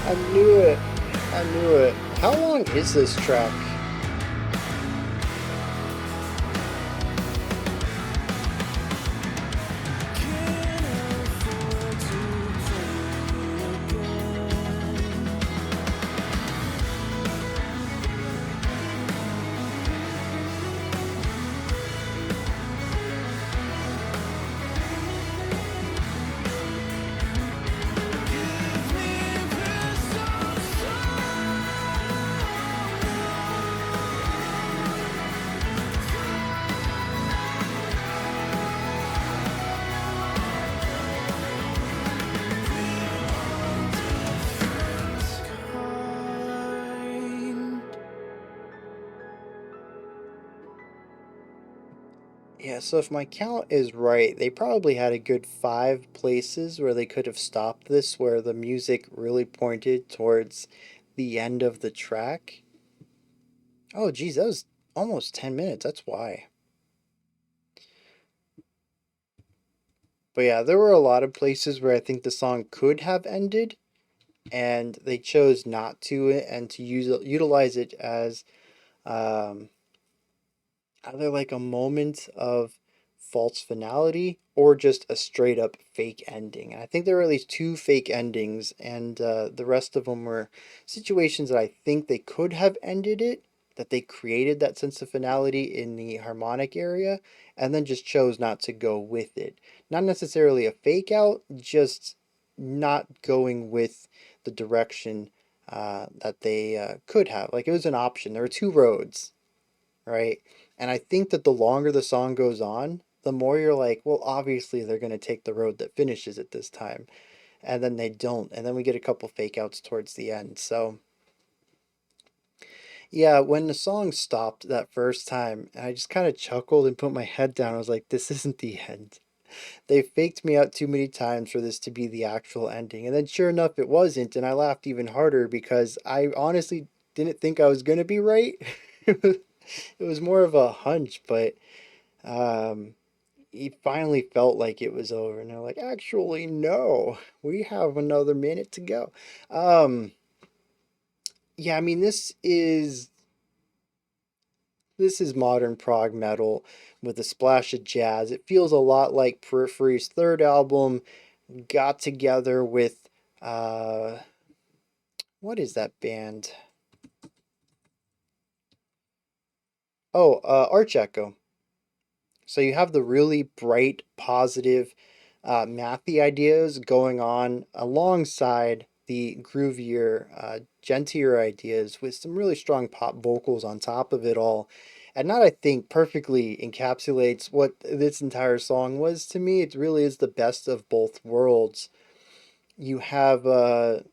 I knew it. I knew it. How long is this track? Yeah, so if my count is right, they probably had a good 5 places where they could have stopped this, where the music really pointed towards the end of the track. Oh, geez, that was almost 10 minutes. That's why. But yeah, there were a lot of places where I think the song could have ended, and they chose not to, and to utilize it as um, either like a moment of false finality or just a straight up fake ending. And I think there were at least 2 fake endings, and the rest of them were situations that I think they could have ended it, that they created that sense of finality in the harmonic area, and then just chose not to go with it. Not necessarily a fake out, just not going with the direction that they could have. Like it was an option. There were 2 roads, right? And I think that the longer the song goes on, the more you're like, well, obviously they're going to take the road that finishes it this time. And then they don't. And then we get a couple fake outs towards the end. So, yeah, when the song stopped that first time, I just kind of chuckled and put my head down. I was like, this isn't the end. They faked me out too many times for this to be the actual ending. And then sure enough, it wasn't. And I laughed even harder because I honestly didn't think I was going to be right. It was more of a hunch, but um, he finally felt like it was over. And they're like, actually, no, we have another minute to go. Um, yeah, I mean, this is modern prog metal with a splash of jazz. It feels a lot like Periphery's third album got together with uh, what is that band? Oh, Arch Echo. So you have the really bright, positive, mathy ideas going on alongside the groovier, gentler ideas with some really strong pop vocals on top of it all. And that, I think, perfectly encapsulates what this entire song was to me. It really is the best of both worlds. You have the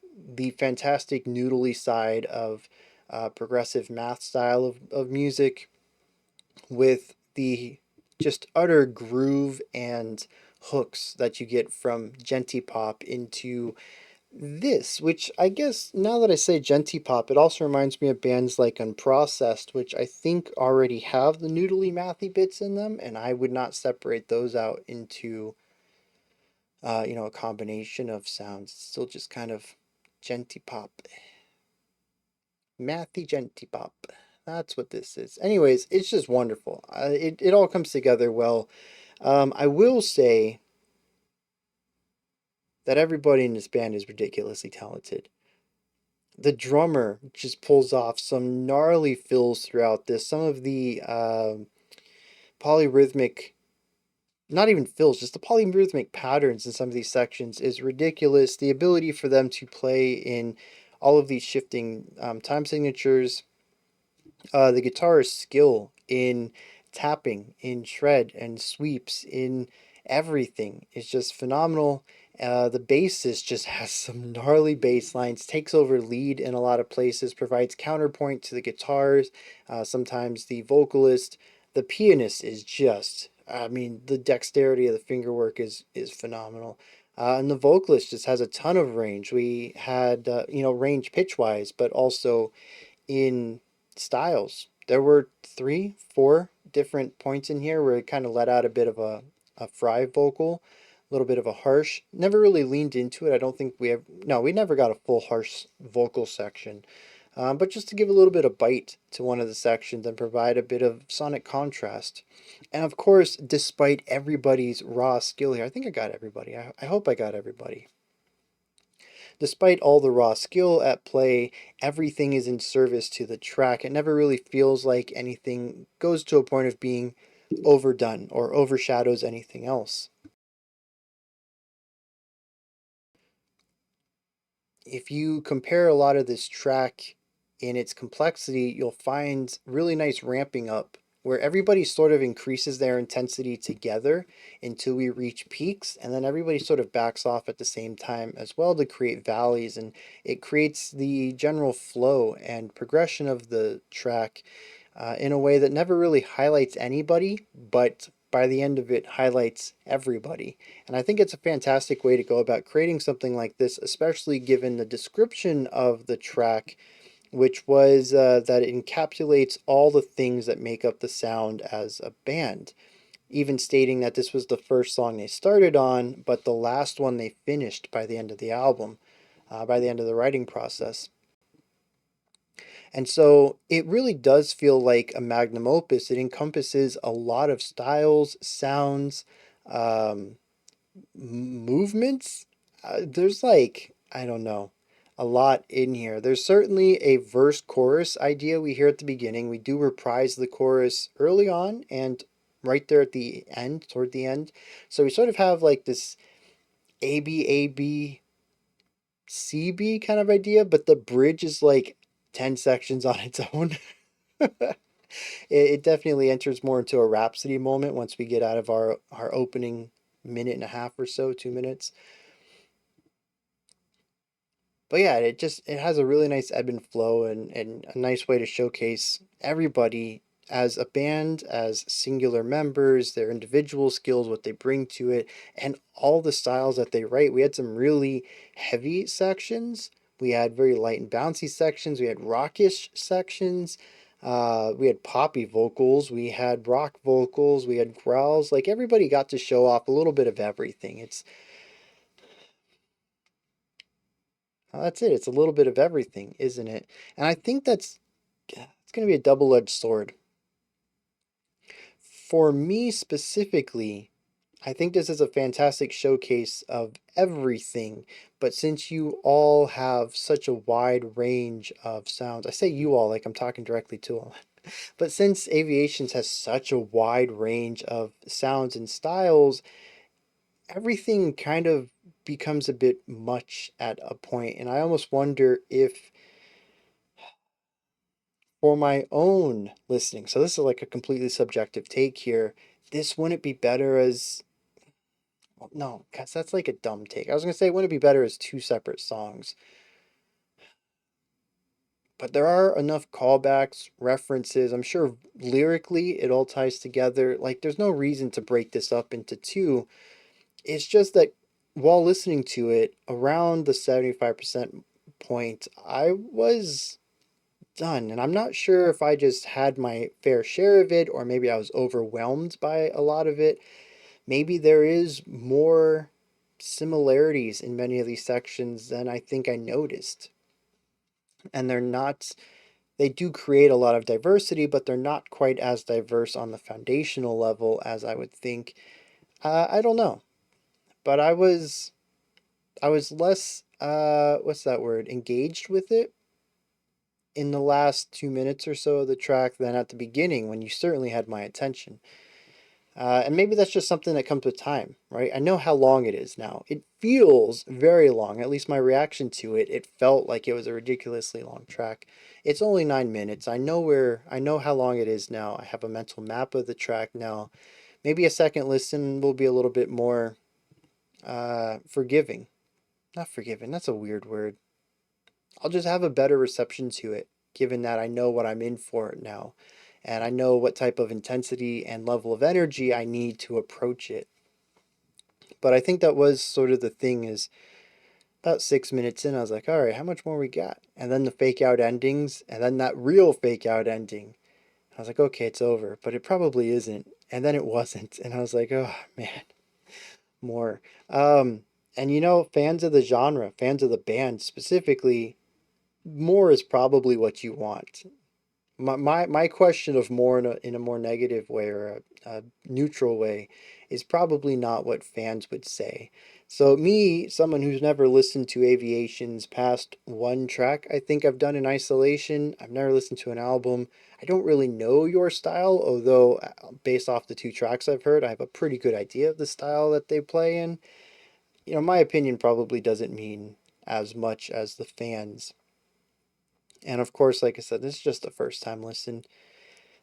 fantastic noodly side of progressive math style of music with the just utter groove and hooks that you get from Djenty pop into this, which I guess now that I say Djenty pop, it also reminds me of bands like Unprocessed, which I think already have the noodly mathy bits in them, and I would not separate those out into a combination of sounds. It's still just kind of Djenty pop, mathy Djenty pop. That's what this is. Anyways, it's just wonderful. It all comes together well. I will say that everybody in this band is ridiculously talented. The drummer just pulls off some gnarly fills throughout this. Some of the polyrhythmic, not even fills, just the polyrhythmic patterns in some of these sections is ridiculous. The ability for them to play in all of these shifting time signatures, the guitarist's skill in tapping, in shred and sweeps, in everything is just phenomenal. The bassist just has some gnarly bass lines, takes over lead in a lot of places, provides counterpoint to the guitars. Sometimes the vocalist, the pianist is just, I mean, the dexterity of the fingerwork is phenomenal. And the vocalist just has a ton of range. We had, range pitch wise, but also in styles. There were three, four different points in here where it kind of let out a bit of a fry vocal, a little bit of a harsh. Never really leaned into it. I don't think we have, no, we never got a full harsh vocal section. But just to give a little bit of bite to one of the sections and provide a bit of sonic contrast. And of course, despite everybody's raw skill here, I think I got everybody. I hope I got everybody. Despite all the raw skill at play, everything is in service to the track. It never really feels like anything goes to a point of being overdone or overshadows anything else. If you compare a lot of this track in its complexity, you'll find really nice ramping up where everybody sort of increases their intensity together until we reach peaks, and then everybody sort of backs off at the same time as well to create valleys, and it creates the general flow and progression of the track in a way that never really highlights anybody, but by the end of it highlights everybody. And I think it's a fantastic way to go about creating something like this, especially given the description of the track, which was that it encapsulates all the things that make up the sound as a band. Even stating that this was the first song they started on, but the last one they finished by the end of the album, by the end of the writing process. And so it really does feel like a magnum opus. It encompasses a lot of styles, sounds, um, movements. There's like, I don't know, a lot in here. There's certainly a verse chorus idea we hear at the beginning. We do reprise the chorus early on and right there at the end, toward the end. So we sort of have like this A B CB kind of idea, but the bridge is like 10 sections on its own. It definitely enters more into a rhapsody moment once we get out of our opening minute and a half or so, 2 minutes. But yeah, it has a really nice ebb and flow and a nice way to showcase everybody as a band, as singular members, their individual skills, what they bring to it, and all the styles that they write. We had some really heavy sections. We had very light and bouncy sections. We had rockish sections. We had poppy vocals. We had rock vocals. We had growls. Like everybody got to show off a little bit of everything. That's it. It's a little bit of everything, isn't it? And I think it's going to be a double-edged sword. For me specifically, I think this is a fantastic showcase of everything. But since you all have such a wide range of sounds, I say you all like I'm talking directly to them. But since Aviations has such a wide range of sounds and styles, everything kind of becomes a bit much at a point, and I almost wonder if for my own listening, so this is like a completely subjective take here, this wouldn't be better as, well, no, because that's like a dumb take. I was gonna say, wouldn't it be better as two separate songs? But there are enough callbacks, references. I'm sure lyrically it all ties together. Like, there's no reason to break this up into two. It's just that while listening to it around the 75% point, I was done. And I'm not sure if I just had my fair share of it or maybe I was overwhelmed by a lot of it. Maybe there is more similarities in many of these sections than I think I noticed. And they do create a lot of diversity, but they're not quite as diverse on the foundational level as I would think. I don't know, but I was less what's that word, engaged with it in the last 2 minutes or so of the track than at the beginning when you certainly had my attention. And maybe that's just something that comes with time, right? I know how long it is now. It feels very long. At least my reaction to it, it felt like it was a ridiculously long track. It's only 9 minutes. I know how long it is now. I have a mental map of the track now. Maybe a second listen will be a little bit more forgiving. Not forgiving, that's a weird word. I'll just have a better reception to it, given that I know what I'm in for now. And I know what type of intensity and level of energy I need to approach it. But I think that was sort of the thing is about 6 minutes in, I was like, all right, how much more we got? And then the fake out endings, and then that real fake out ending. I was like, okay, it's over, but it probably isn't. And then it wasn't. And I was like, oh man, more. And fans of the genre, fans of the band specifically, more is probably what you want. My question of more in a more negative way or a neutral way is probably not what fans would say. So me, someone who's never listened to Aviations past one track, I think I've done in isolation. I've never listened to an album. I don't really know your style, although based off the two tracks I've heard, I have a pretty good idea of the style that they play in. My opinion probably doesn't mean as much as the fans. And of course, like I said, this is just a first time listen.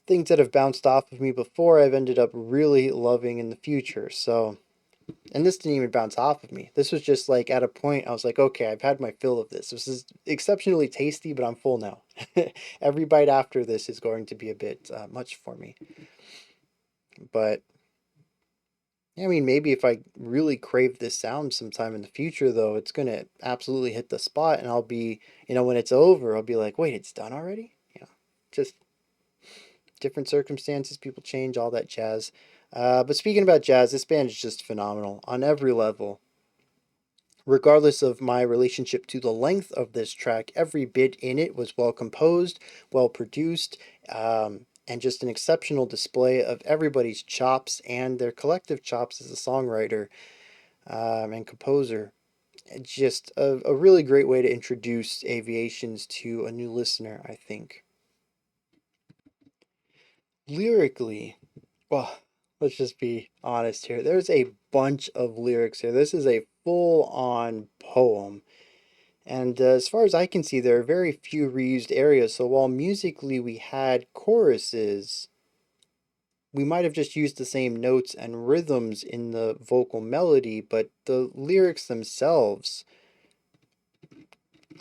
Things that have bounced off of me before, I've ended up really loving in the future. So, and this didn't even bounce off of me. This was just like at a point, I was like, okay, I've had my fill of this. This is exceptionally tasty, but I'm full now. Every bite after this is going to be a bit much for me. But I mean, maybe if I really crave this sound sometime in the future, though, it's going to absolutely hit the spot. And I'll be, when it's over, I'll be like, wait, it's done already? Just different circumstances, people change, all that jazz. But speaking about jazz, this band is just phenomenal on every level. Regardless of my relationship to the length of this track, every bit in it was well composed, well produced, and just an exceptional display of everybody's chops and their collective chops as a songwriter and composer. Just a really great way to introduce Aviations to a new listener, I think. Lyrically, well, let's just be honest here. There's a bunch of lyrics here. This is a full on poem. And as far as I can see, there are very few reused areas. So while musically we had choruses, we might have just used the same notes and rhythms in the vocal melody, but the lyrics themselves,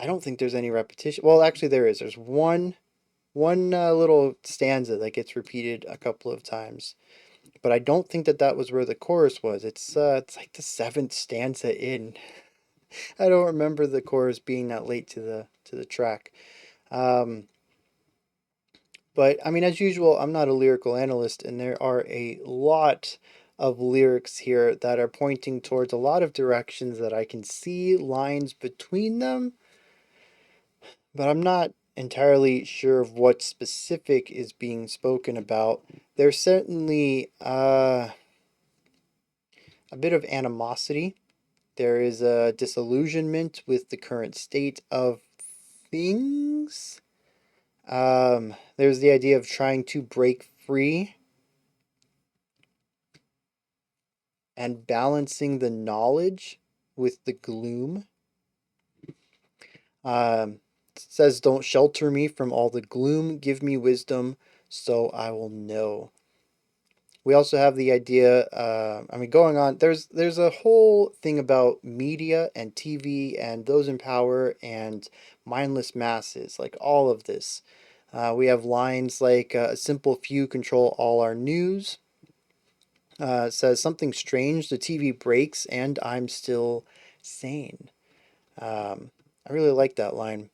I don't think there's any repetition. Well, actually, there is. There's one little stanza that gets repeated a couple of times. But I don't think that was where the chorus was. It's like the seventh stanza in. I don't remember the chorus being that late to the track. Um, but I mean, as usual, I'm not a lyrical analyst, and there are a lot of lyrics here that are pointing towards a lot of directions that I can see lines between them, but I'm not entirely sure of what specific is being spoken about. There's certainly a bit of animosity. There is a disillusionment with the current state of things. There's the idea of trying to break free and balancing the knowledge with the gloom. It says, don't shelter me from all the gloom, give me wisdom so I will know. We also have the idea, going on, there's a whole thing about media and TV and those in power and mindless masses, like all of this. We have lines like, a simple few control all our news. It says, something strange, the TV breaks and I'm still sane. I really like that line.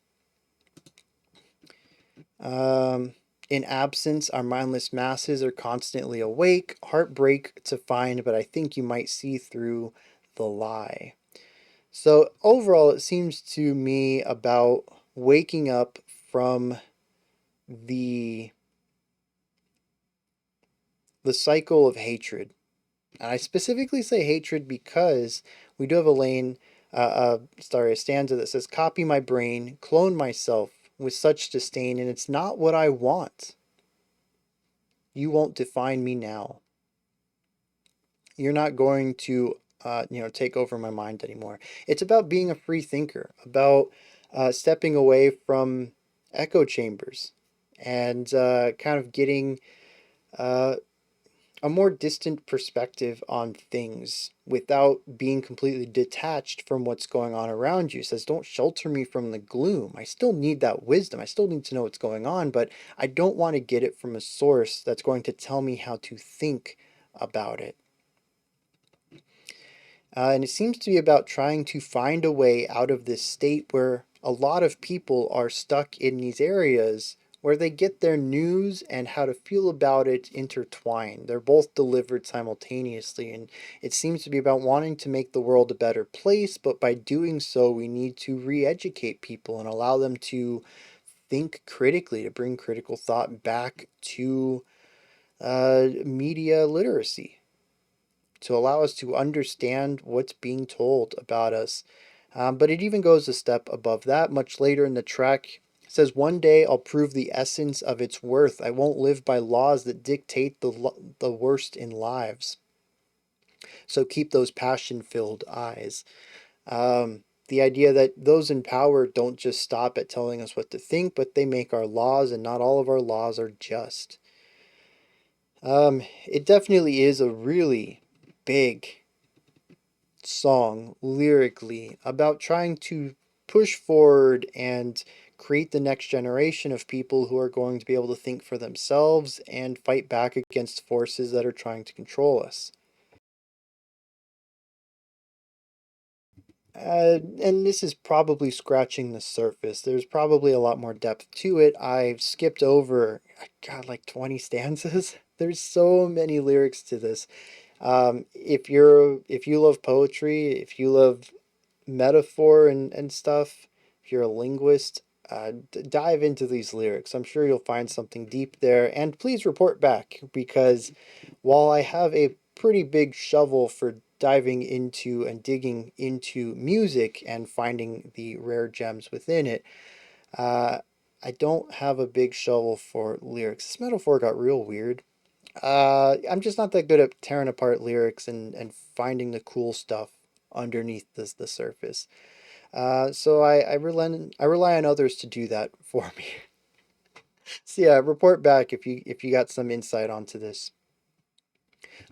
Um, in absence, our mindless masses are constantly awake, heartbreak to find, but I think you might see through the lie. So overall, it seems to me about waking up from the the cycle of hatred. And I specifically say hatred because we do have a lane, a stanza that says, "Copy my brain, clone myself with such disdain, and it's not what I want. You won't define me now. You're not going to, take over my mind anymore." It's about being a free thinker, about stepping away from echo chambers, and kind of getting uh, a more distant perspective on things without being completely detached from what's going on around you. It says, don't shelter me from the gloom. I still need that wisdom. I still need to know what's going on, but I don't want to get it from a source that's going to tell me how to think about it. And it seems to be about trying to find a way out of this state where a lot of people are stuck in these areas where they get their news and how to feel about it intertwined. They're both delivered simultaneously, and it seems to be about wanting to make the world a better place, but by doing so, we need to re-educate people and allow them to think critically, to bring critical thought back to media literacy, to allow us to understand what's being told about us. But it even goes a step above that. Much later in the track, it says, "One day I'll prove the essence of its worth. I won't live by laws that dictate the worst in lives. So keep those passion-filled eyes." The idea that those in power don't just stop at telling us what to think, but they make our laws, and not all of our laws are just. It definitely is a really big song lyrically about trying to push forward and create the next generation of people who are going to be able to think for themselves and fight back against forces that are trying to control us. And this is probably scratching the surface. There's probably a lot more depth to it. I've skipped over, God, like 20 stanzas. There's so many lyrics to this. If you love poetry, if you love metaphor and stuff, if you're a linguist, dive into these lyrics. I'm sure you'll find something deep there. And please report back, because while I have a pretty big shovel for diving into and digging into music and finding the rare gems within it, uh, I don't have a big shovel for lyrics. This metaphor got real weird. I'm just not that good at tearing apart lyrics and finding the cool stuff underneath the surface. I rely on others to do that for me. So yeah, report back if you got some insight onto this.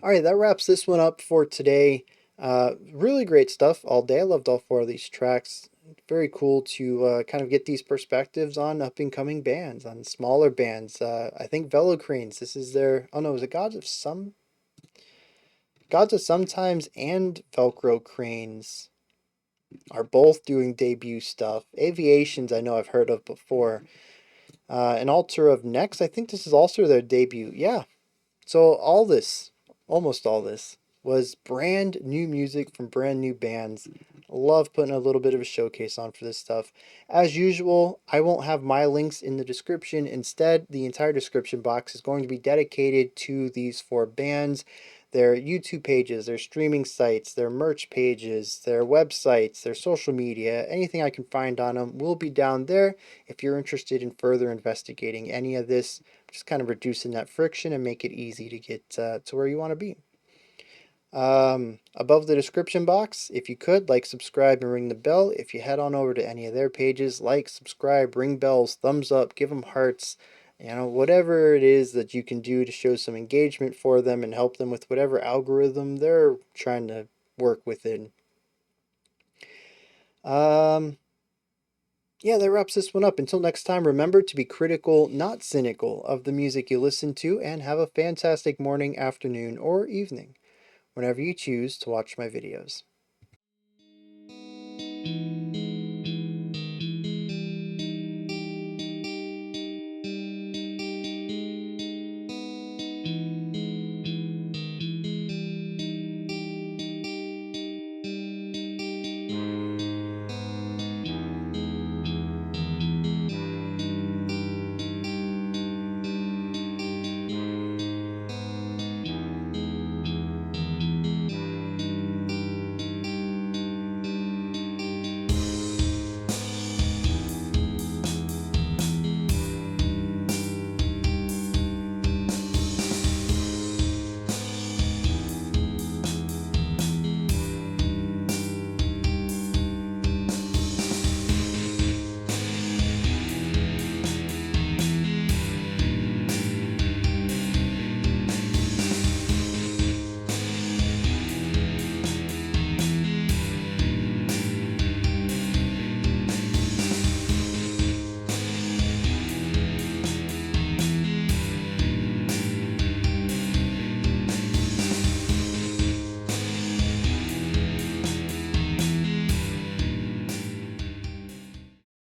All right, that wraps this one up for today. Really great stuff all day. I loved all four of these tracks. Very cool to kind of get these perspectives on up and coming bands, on smaller bands. I think Velcrocranes. This is their, oh no, is it Gods of Sometimes and Velcrocranes are both doing debut stuff. Aviations, I know I've heard of before. An Altar of NEX, I think this is also their debut. Yeah. So almost all this, was brand new music from brand new bands. Love putting a little bit of a showcase on for this stuff. As usual, I won't have my links in the description. Instead, the entire description box is going to be dedicated to these four bands, their YouTube pages, their streaming sites, their merch pages, their websites, their social media. Anything I can find on them will be down there if you're interested in further investigating any of this, just kind of reducing that friction and make it easy to get to where you want to be. Above the description box, if you could, like, subscribe, and ring the bell. If you head on over to any of their pages, like, subscribe, ring bells, thumbs up, give them hearts, whatever it is that you can do to show some engagement for them and help them with whatever algorithm they're trying to work within. Yeah, that wraps this one up. Until next time, remember to be critical, not cynical, of the music you listen to, and have a fantastic morning, afternoon, or evening whenever you choose to watch my videos.